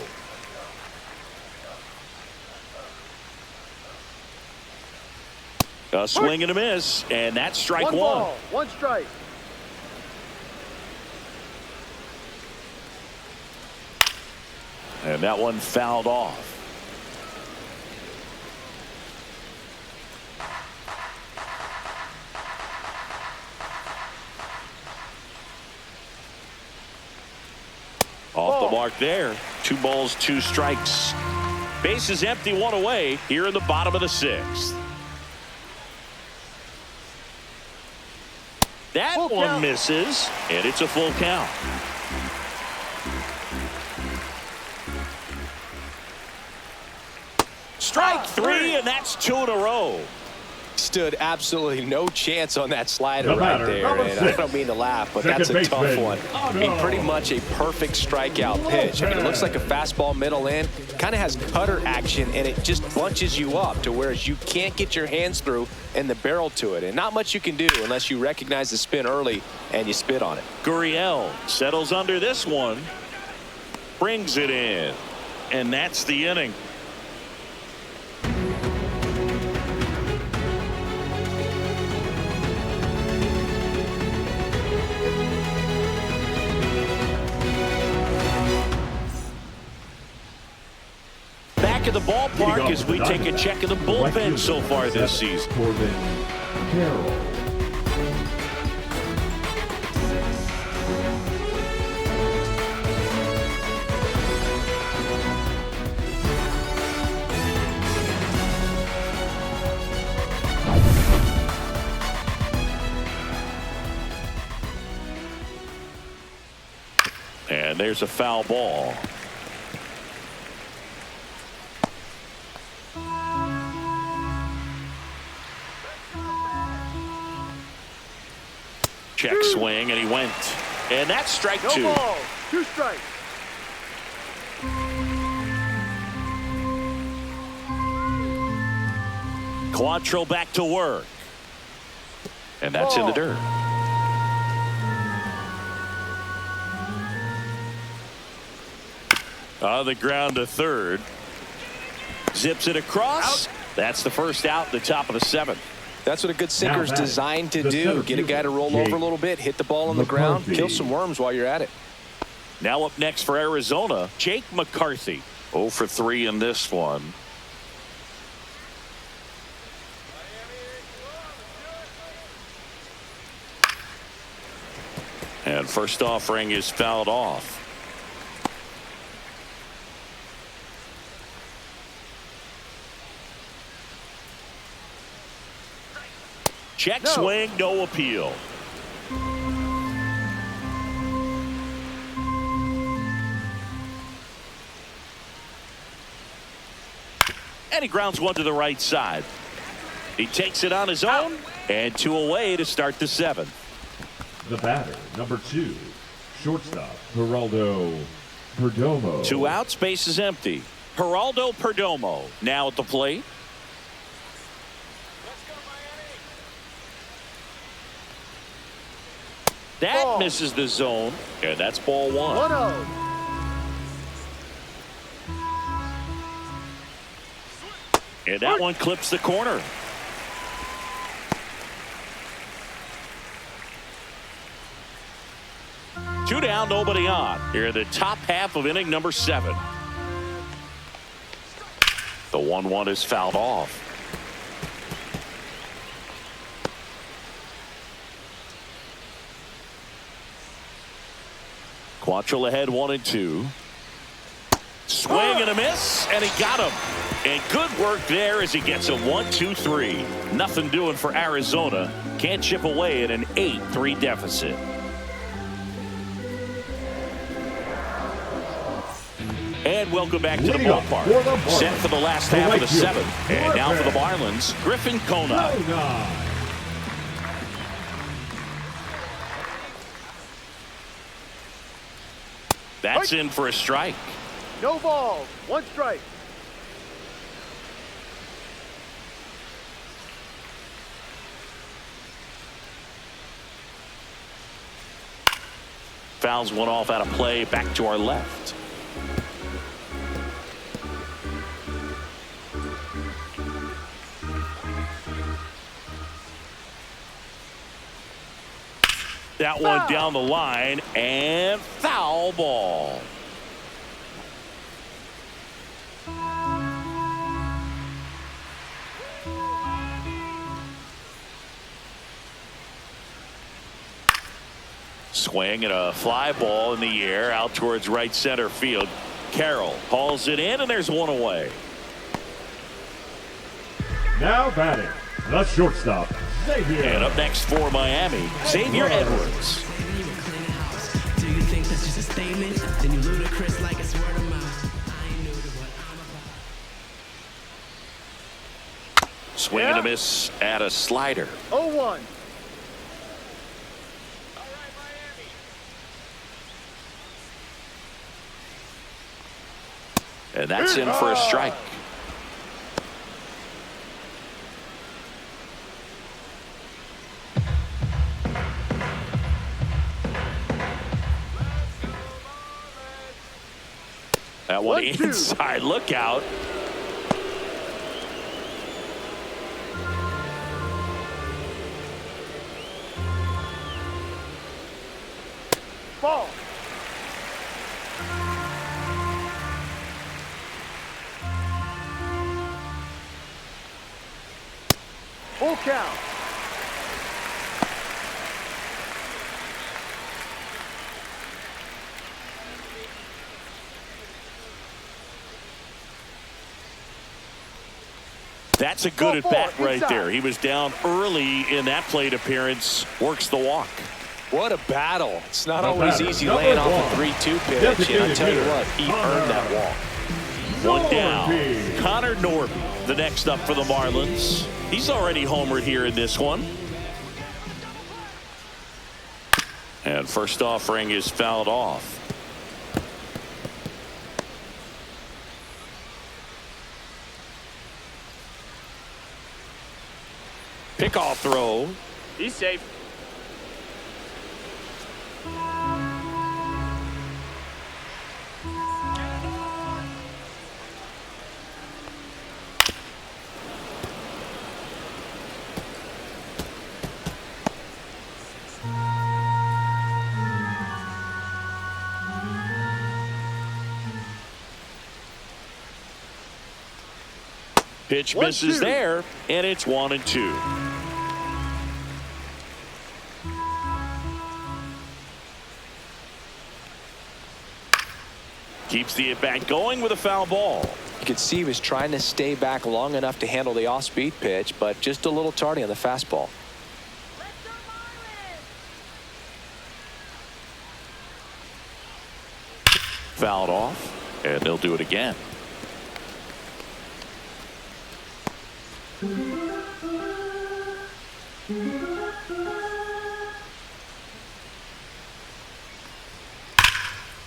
A swing and a miss, and that's strike 1. Ball, 1 strike. And that one fouled off. Off the mark there. 2 balls, 2 strikes. Bases empty, 1 away here in the bottom of the 6th. That full one count. misses, and it's a full count. Strike 3, and that's 2 in a row. Stood absolutely no chance on that slider right there. And I don't mean to laugh, but that's a tough one. I mean, pretty much a perfect strikeout pitch. I mean, it looks like a fastball middle in. Kind of has cutter action, and it just bunches you up to whereas you can't get your hands through and the barrel to it. And not much you can do unless you recognize the spin early and you spit on it. Gurriel settles under this one. Brings it in. And that's the inning. ballpark as we take a check of the bullpen so far this season. Carroll. And there's a foul ball. Check swing, and he went. And that's strike two. No ball. 2 strikes. Quattro back to work. And that's in the dirt. On the ground to third. Zips it across. Out. That's the first out, the top of the 7th. That's what a good sinker's designed to do. Get a guy to roll over a little bit, hit the ball on the ground, kill some worms while you're at it. Now up next for Arizona, Jake McCarthy. 0 for 3 in this one. And first offering is fouled off. Check swing, no appeal. And he grounds one to the right side. He takes it on his own, and 2 away to start the 7th. The batter, number 2, shortstop, Geraldo Perdomo. 2 outs, base is empty. Geraldo Perdomo now at the plate. That ball. misses the zone, and that's ball 1. 1-0. And that one clips the corner. Two down, nobody on. Here in the top half of inning number 7. The 1-1 is fouled off. Quattro ahead 1-2. Swing and a miss, and he got him. And good work there as he gets a 1-2-3. Nothing doing for Arizona. Can't chip away at an 8-3 deficit. And welcome back to the ballpark. Set for the last half of the 7th. And now for the Marlins, Griffin Kona. That's in for a strike. No ball. 1 strike. Fouls one off out of play, back to our left. That one down the line, and foul ball. Swing and a fly ball in the air out towards right center field. Carroll hauls it in, and there's one away. Now batting, the shortstop, Xavier. And up next for Miami, Xavier Edwards. Do you think that's just a statement? Then you ludicrous like it's word of mouth. I ain't new to what I'm about. Swing and a miss at a slider. 0-1. And that's in for a strike. That one inside, look out. Ball. Full count. That's a good at bat right inside. there. He was down early in that plate appearance. Works the walk. What a battle. It's not The always batter, easy number laying off one. a 3-2 pitch. And I'll tell you what, he earned that walk. One down. Norby. Connor Norby, the next up for the Marlins. He's already homered here in this one. And first offering is fouled off. Pickoff throw. He's safe. Pitch 1-2. misses there, and it's 1-2. Keeps the at-bat going with a foul ball. You could see he was trying to stay back long enough to handle the off-speed pitch, but just a little tardy on the fastball. Fouled off, and they'll do it again.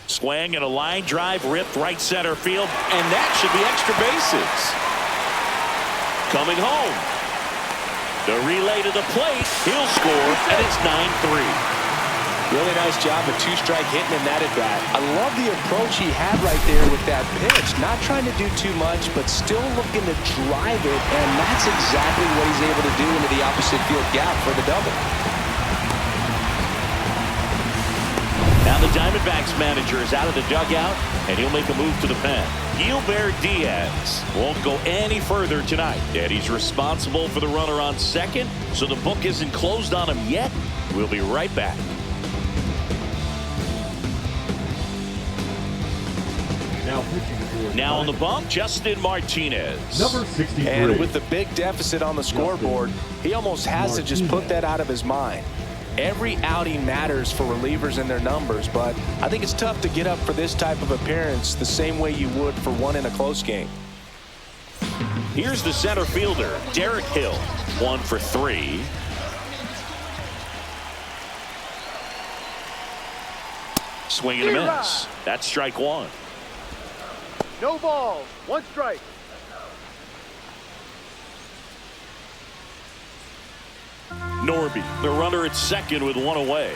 Swing and a line drive ripped right center field, and that should be extra bases. Coming home. The relay to the plate. He'll score, and it's 9-3. Really nice job of two-strike hitting in that at-bat. I love the approach he had right there with that pitch. Not trying to do too much, but still looking to drive it, and that's exactly what he's able to do into the opposite field gap for the double. Now the Diamondbacks manager is out of the dugout, and he'll make a move to the pen. Gilbert Diaz won't go any further tonight, and he's responsible for the runner on second, so the book isn't closed on him yet. We'll be right back. Now on the bump, Justin Martinez. Number 63. And with the big deficit on the scoreboard, he almost has to just put that out of his mind. Every outing matters for relievers and their numbers, but I think it's tough to get up for this type of appearance the same way you would for one in a close game. Here's the center fielder, Derek Hill. 1 for 3. Swing and a miss. That's strike one. No balls. 1 strike. Norby, the runner at second with 1 away.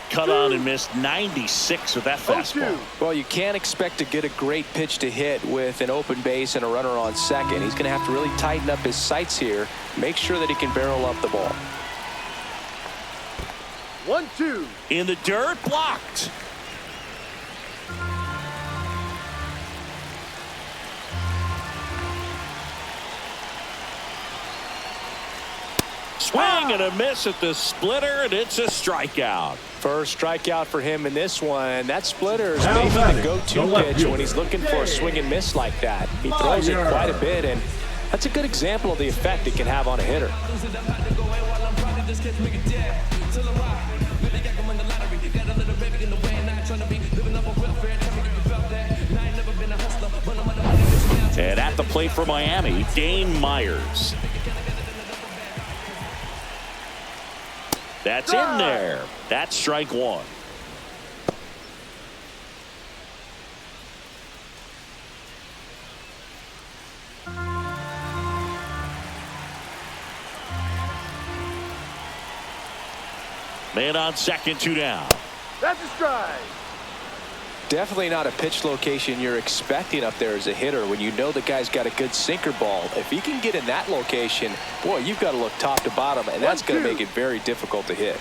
Cut on and missed 96 with that fastball. 0-2. Well, you can't expect to get a great pitch to hit with an open base and a runner on second. He's going to have to really tighten up his sights here, make sure that he can barrel up the ball. 1-2. In the dirt, blocked. Swing and a miss at the splitter, and it's a strikeout. First strikeout for him in this one. That splitter is Now maybe the batting, go-to the left pitch fielder. when he's looking for a swing and miss like that. He throws it quite a bit, and that's a good example of the effect it can have on a hitter. And at the plate for Miami, Dane Myers. That's in there. That's strike one. Man on second, 2 down. That's a strike. Definitely not a pitch location you're expecting up there as a hitter when you know the guy's got a good sinker ball. If he can get in that location, boy, you've got to look top to bottom, and that's going to make it very difficult to hit.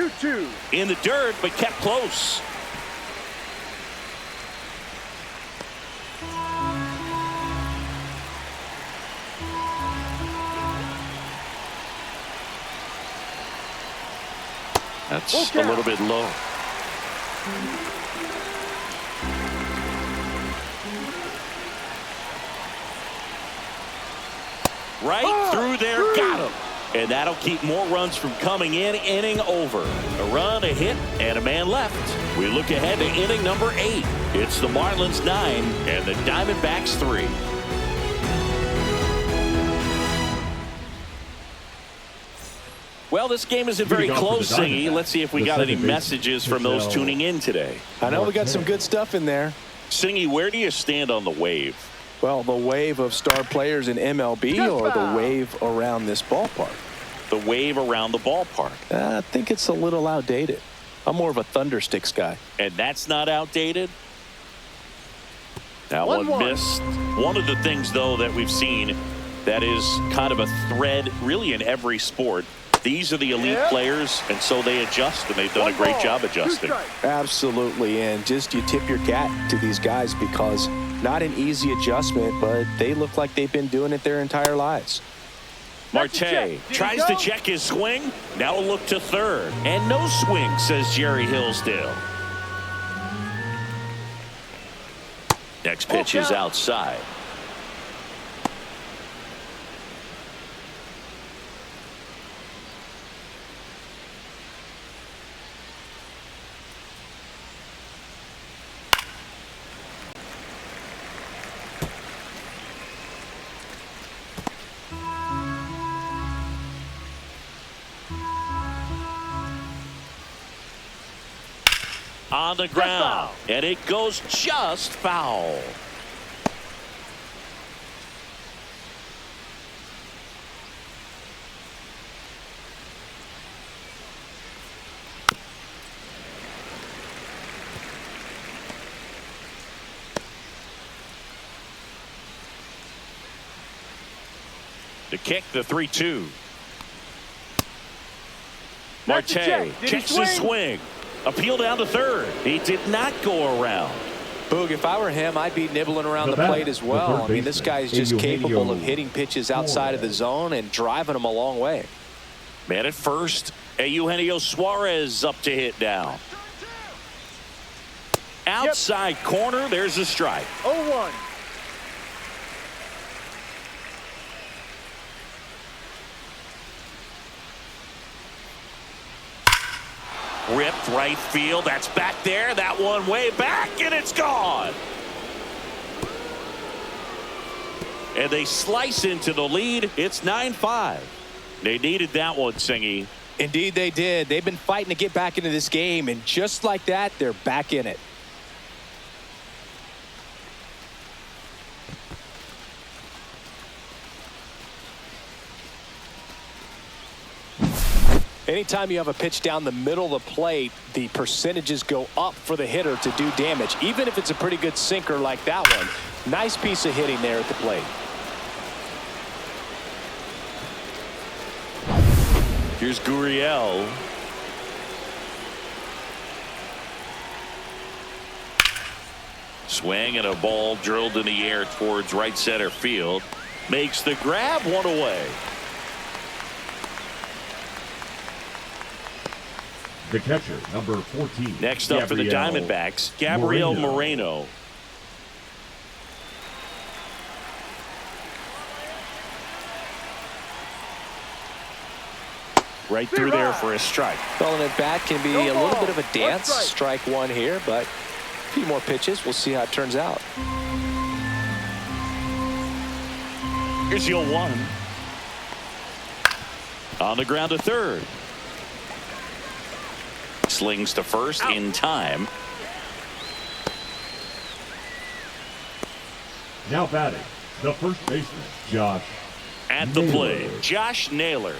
2-2. In the dirt, but kept close. That's a little bit low. Right through there, got him. And that'll keep more runs from coming in. Inning over. A run, a hit, and a man left. We look ahead to inning number 8. It's the Marlins 9 and the Diamondbacks 3. Well, this game isn't very close, Singy. Let's see if we got any messages from those tuning in today. I know we got some good stuff in there. Singy, where do you stand on the wave? Well, the wave of star players in MLB or the wave around this ballpark? The wave around the ballpark. I think it's a little outdated. I'm more of a Thundersticks guy. And that's not outdated? That one missed. One of the things, though, that we've seen that is kind of a thread really in every sport. These are the elite players, and so they adjust, and they've done a great job adjusting. Absolutely, and just you tip your hat to these guys because not an easy adjustment, but they look like they've been doing it their entire lives. Marte tries to check his swing. Now a look to third. And no swing, says Jerry Hillsdale. Next pitch is outside. On the ground, and it goes just foul. To kick the 3-2. Marte checks the swing. Appeal down to third. He did not go around. Boog, if I were him, I'd be nibbling around the plate as well. I mean, this guy is just capable of hitting pitches outside of the zone and driving them a long way. Man at first, Eugenio Suarez up to hit down. Outside corner, there's a strike. 0-1. Ripped right field. That's back there. That one way back, and it's gone. And they slice into the lead. It's 9-5. They needed that one, Singy. Indeed they did. They've been fighting to get back into this game, and just like that, they're back in it. Anytime you have a pitch down the middle of the plate, the percentages go up for the hitter to do damage, even if it's a pretty good sinker like that one. Nice piece of hitting there at the plate. Here's Gurriel. Swing and a ball drilled in the air towards right center field. Makes the grab, one away. The catcher, number 14. Next up for the Diamondbacks, Gabriel Moreno. Right through there for a strike. Well, and at bat can be a little bit of a dance. Strike one here, but a few more pitches. We'll see how it turns out. Here's 0-1. On the ground to third. Slings to first in time. Now batting, the first baseman, Josh. At the plate, Josh Naylor.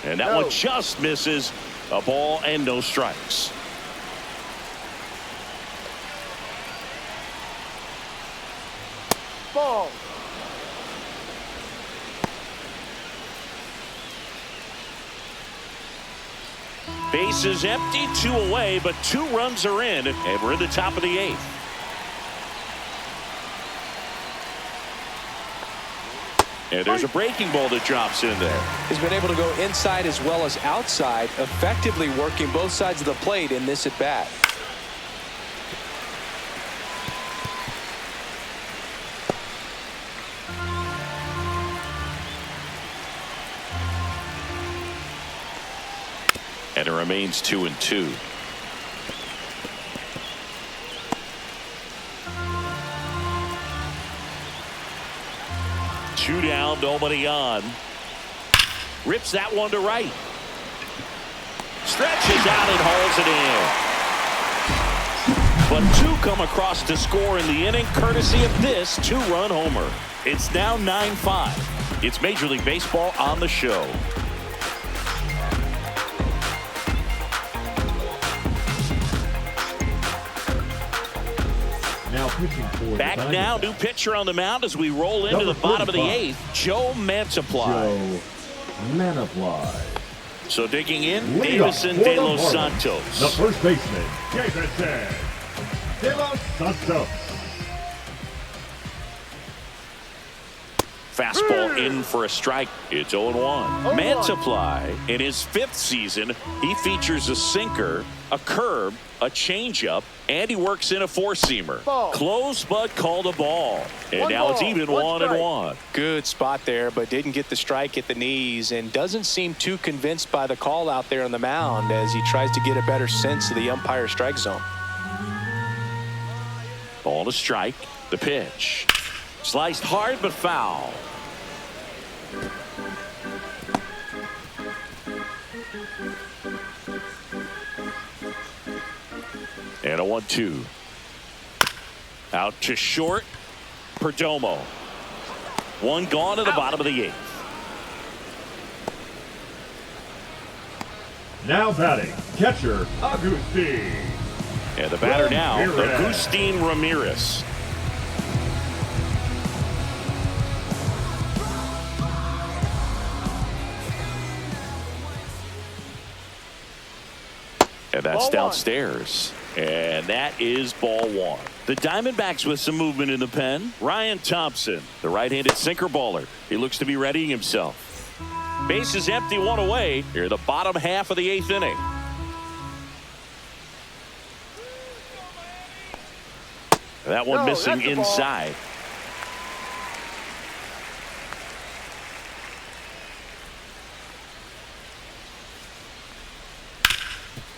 And that one just misses. A ball and no strikes. Bases empty, 2 away, but 2 runs are in, and we're in the top of the 8th. And there's a breaking ball that drops in there. He's been able to go inside as well as outside, effectively working both sides of the plate in this at bat. And it remains 2-2. Two down, nobody on. Rips that one to right. Stretches out and hauls it in. But 2 come across to score in the inning, courtesy of this 2-run homer. It's now 9-5. It's Major League Baseball on the show. Now pitching for Back now, new pitcher on the mound as we roll into the bottom of the 8th, Joe Mantiply. So digging in, Davison De Los Santos. The first baseman, Davison De Los Santos. Fastball in for a strike. It's 0-1. Mantiply, in his 5th season, he features a sinker, a curve, a changeup, and he works in a 4-seamer. Close, but called a ball. And now it's even 1-1. Good spot there, but didn't get the strike at the knees and doesn't seem too convinced by the call out there on the mound as he tries to get a better sense of the umpire strike zone. Ball to strike. The pitch. Sliced hard but foul. And a 1-2. Out to short. Perdomo. 1 gone to the bottom of the 8th. Now batting, catcher Agustin. And the batter now, Agustin Ramirez. And that's downstairs. And that is ball 1. The Diamondbacks with some movement in the pen. Ryan Thompson, the right-handed sinker baller. He looks to be readying himself. Bases empty, 1 away. Here in the bottom half of the 8th inning. That one missing inside.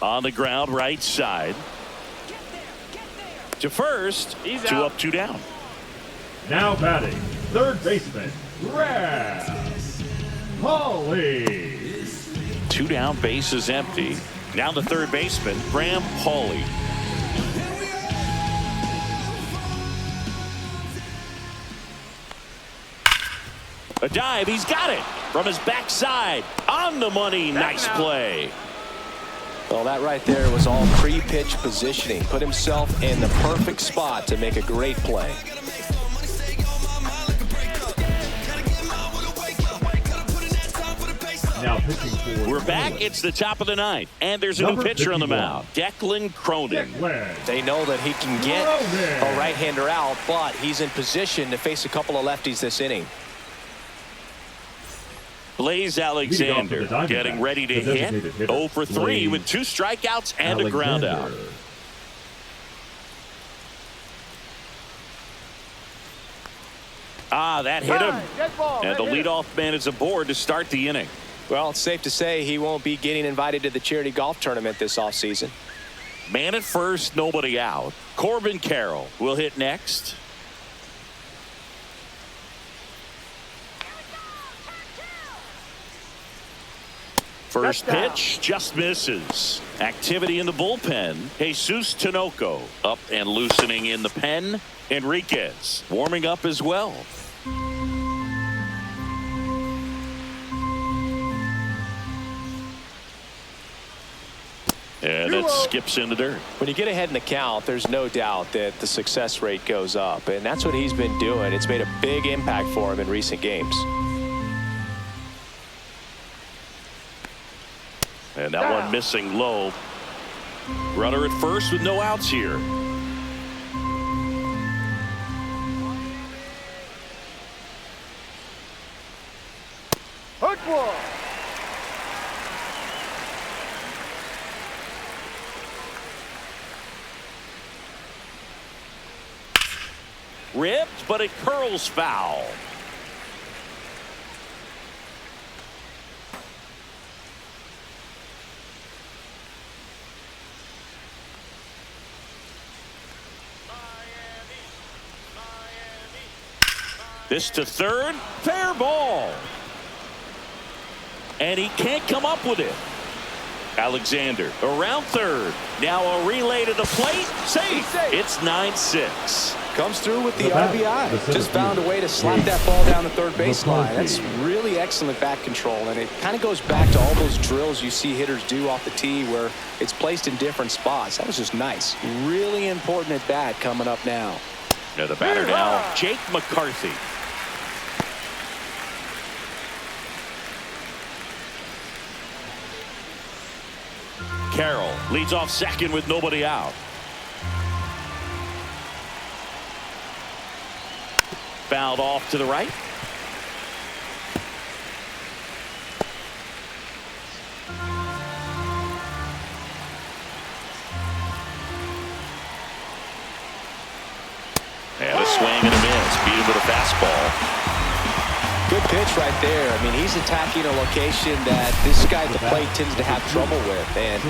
On the ground, right side. To first. He's 2 up, 2 down. Now batting, third baseman, Brad Pauly. 2 down, bases empty. Now the third baseman, Graham Pauly. A dive, he's got it from his backside. On the money, nice play. Well, that right there was all pre-pitch positioning. Put himself in the perfect spot to make a great play. Now pitching for We're back. It's the top of the 9th. And there's a new pitcher on the mound, Declan Cronin. They know that he can get a right-hander out, but he's in position to face a couple of lefties this inning. Blaze Alexander getting ready to hit. 0 for 3 with 2 strikeouts and a ground out. That hit him. And the leadoff man is aboard to start the inning. Well, it's safe to say he won't be getting invited to the charity golf tournament this offseason. Man at first, nobody out. Corbin Carroll will hit next. First pitch just misses. Activity in the bullpen. Jesus Tinoco up and loosening in the pen. Enriquez warming up as well. And it skips in the dirt. When you get ahead in the count, there's no doubt that the success rate goes up, and that's what he's been doing. It's made a big impact for him in recent games. And that one missing low. Runner at first with no outs here. Hook one. Ripped, but it curls foul. This to third, fair ball. And he can't come up with it. Alexander around third. Now a relay to the plate. Safe. It's 9-6. Comes through with the RBI. Just found a way to slap that ball down the third baseline. That's really excellent bat control, and it kind of goes back to all those drills you see hitters do off the tee where it's placed in different spots. That was just nice. Really important at bat coming up now. Now the batter now, Jake McCarthy. Carroll leads off second with nobody out. Fouled off to the right. And a swing and a miss. Beat him with a fastball. Good pitch right there. I mean, he's attacking a location that this guy at the plate tends to have trouble with. And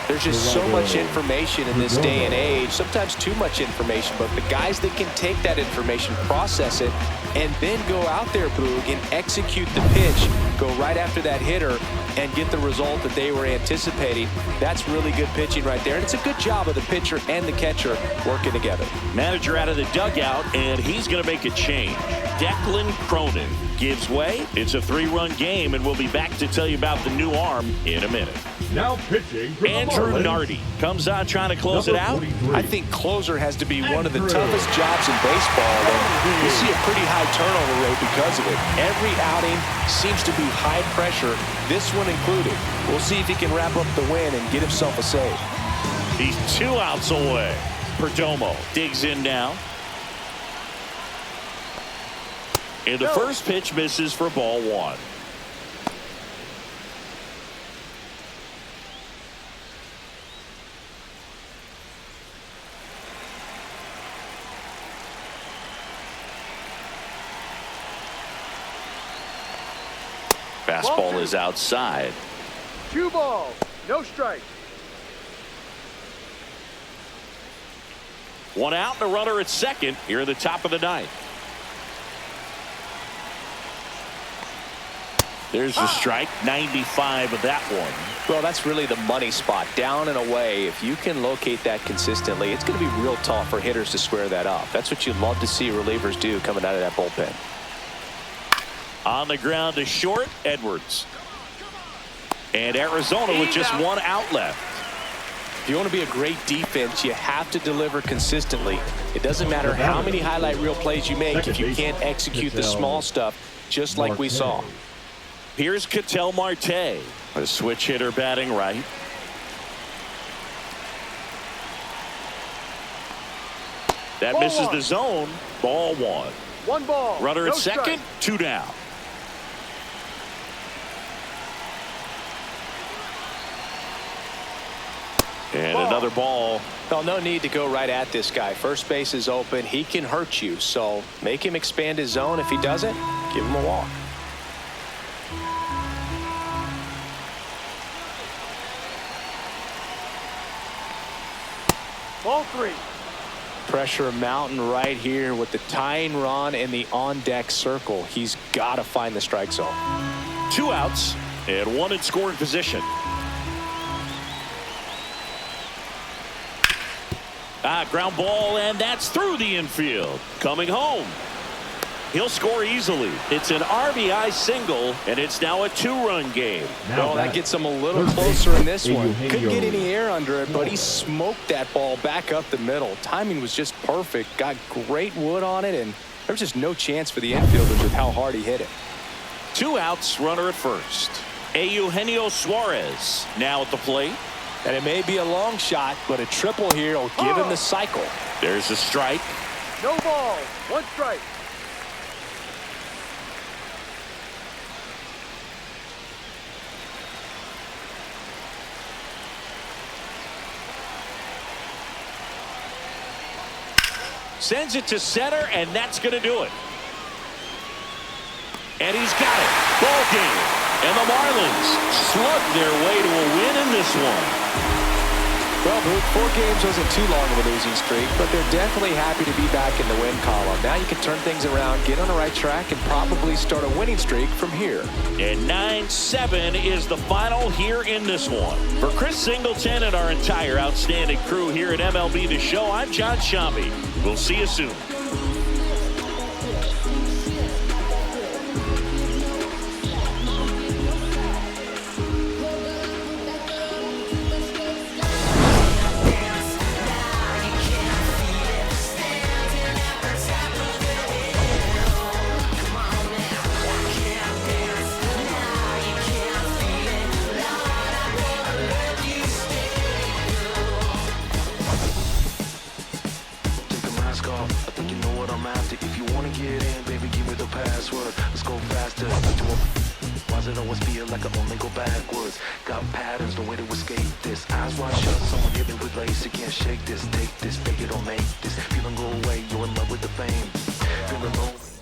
there's just so much information in this day and age, sometimes too much information. But the guys that can take that information, process it, and then go out there, Boog, and execute the pitch, go right after that hitter, and get the result that they were anticipating. That's really good pitching right there. And it's a good job of the pitcher and the catcher working together. Manager out of the dugout, and he's going to make a change. Declan Cronin gives way. It's a 3-run game, and we'll be back to tell you about the new arm in a minute. Now pitching for Andrew Nardi comes on trying to close it out. I think closer has to be one of the toughest jobs in baseball, and you see a pretty high turnover rate because of it. Every outing seems to be high pressure, this one included. We'll see if he can wrap up the win and get himself a save. He's 2 outs away. Perdomo digs in now. And the first pitch misses for ball 1. Fastball is outside. 2 balls, no strike. 1 out and a runner at second here in the top of the 9th. There's the strike, 95 of that one. Well, that's really the money spot, down and away. If you can locate that consistently, it's going to be real tough for hitters to square that up. That's what you love to see relievers do coming out of that bullpen. On the ground to short, Edwards. And Arizona with just 1 out left. If you want to be a great defense, you have to deliver consistently. It doesn't matter how many highlight reel plays you make if you can't execute the small stuff, just like we saw. Here's Ketel Marte, a switch hitter batting right. That misses the zone. Ball 1. 1 ball. Runner at second, strike. 2 down. And another ball. Well, no need to go right at this guy. First base is open. He can hurt you. So make him expand his zone. If he doesn't, give him a walk. Ball 3. Pressure mountain right here with the tying run in the on-deck circle. He's got to find the strike zone. 2 outs and 1 in scoring position. Ground ball, and that's through the infield. Coming home. He'll score easily. It's an RBI single, and it's now a 2-run game. Well, that gets him a little closer in this one. Couldn't get any air under it, but he smoked that ball back up the middle. Timing was just perfect. Got great wood on it, and there was just no chance for the infielders with how hard he hit it. 2 outs, runner at first. Eugenio Suarez now at the plate. And it may be a long shot, but a triple here will give him the cycle. There's a strike. No ball. One strike. Sends it to center, and that's going to do it. And he's got it. Ball game. And the Marlins slug their way to a win in this one. Well, Boog, 4 games wasn't too long of a losing streak, but they're definitely happy to be back in the win column. Now you can turn things around, get on the right track, and probably start a winning streak from here. And 9-7 is the final here in this one. For Chris Singleton and our entire outstanding crew here at MLB The Show, I'm John Shambi. We'll see you soon. If you wanna get in, baby, give me the password. Let's go faster. Why does it always feel like I only go backwards? Got patterns, no way to escape this. Eyes wide shut, someone hit me with lace. You can't shake this, take this, fake it or make this. Feeling go away, you're in love with the fame. Feeling low.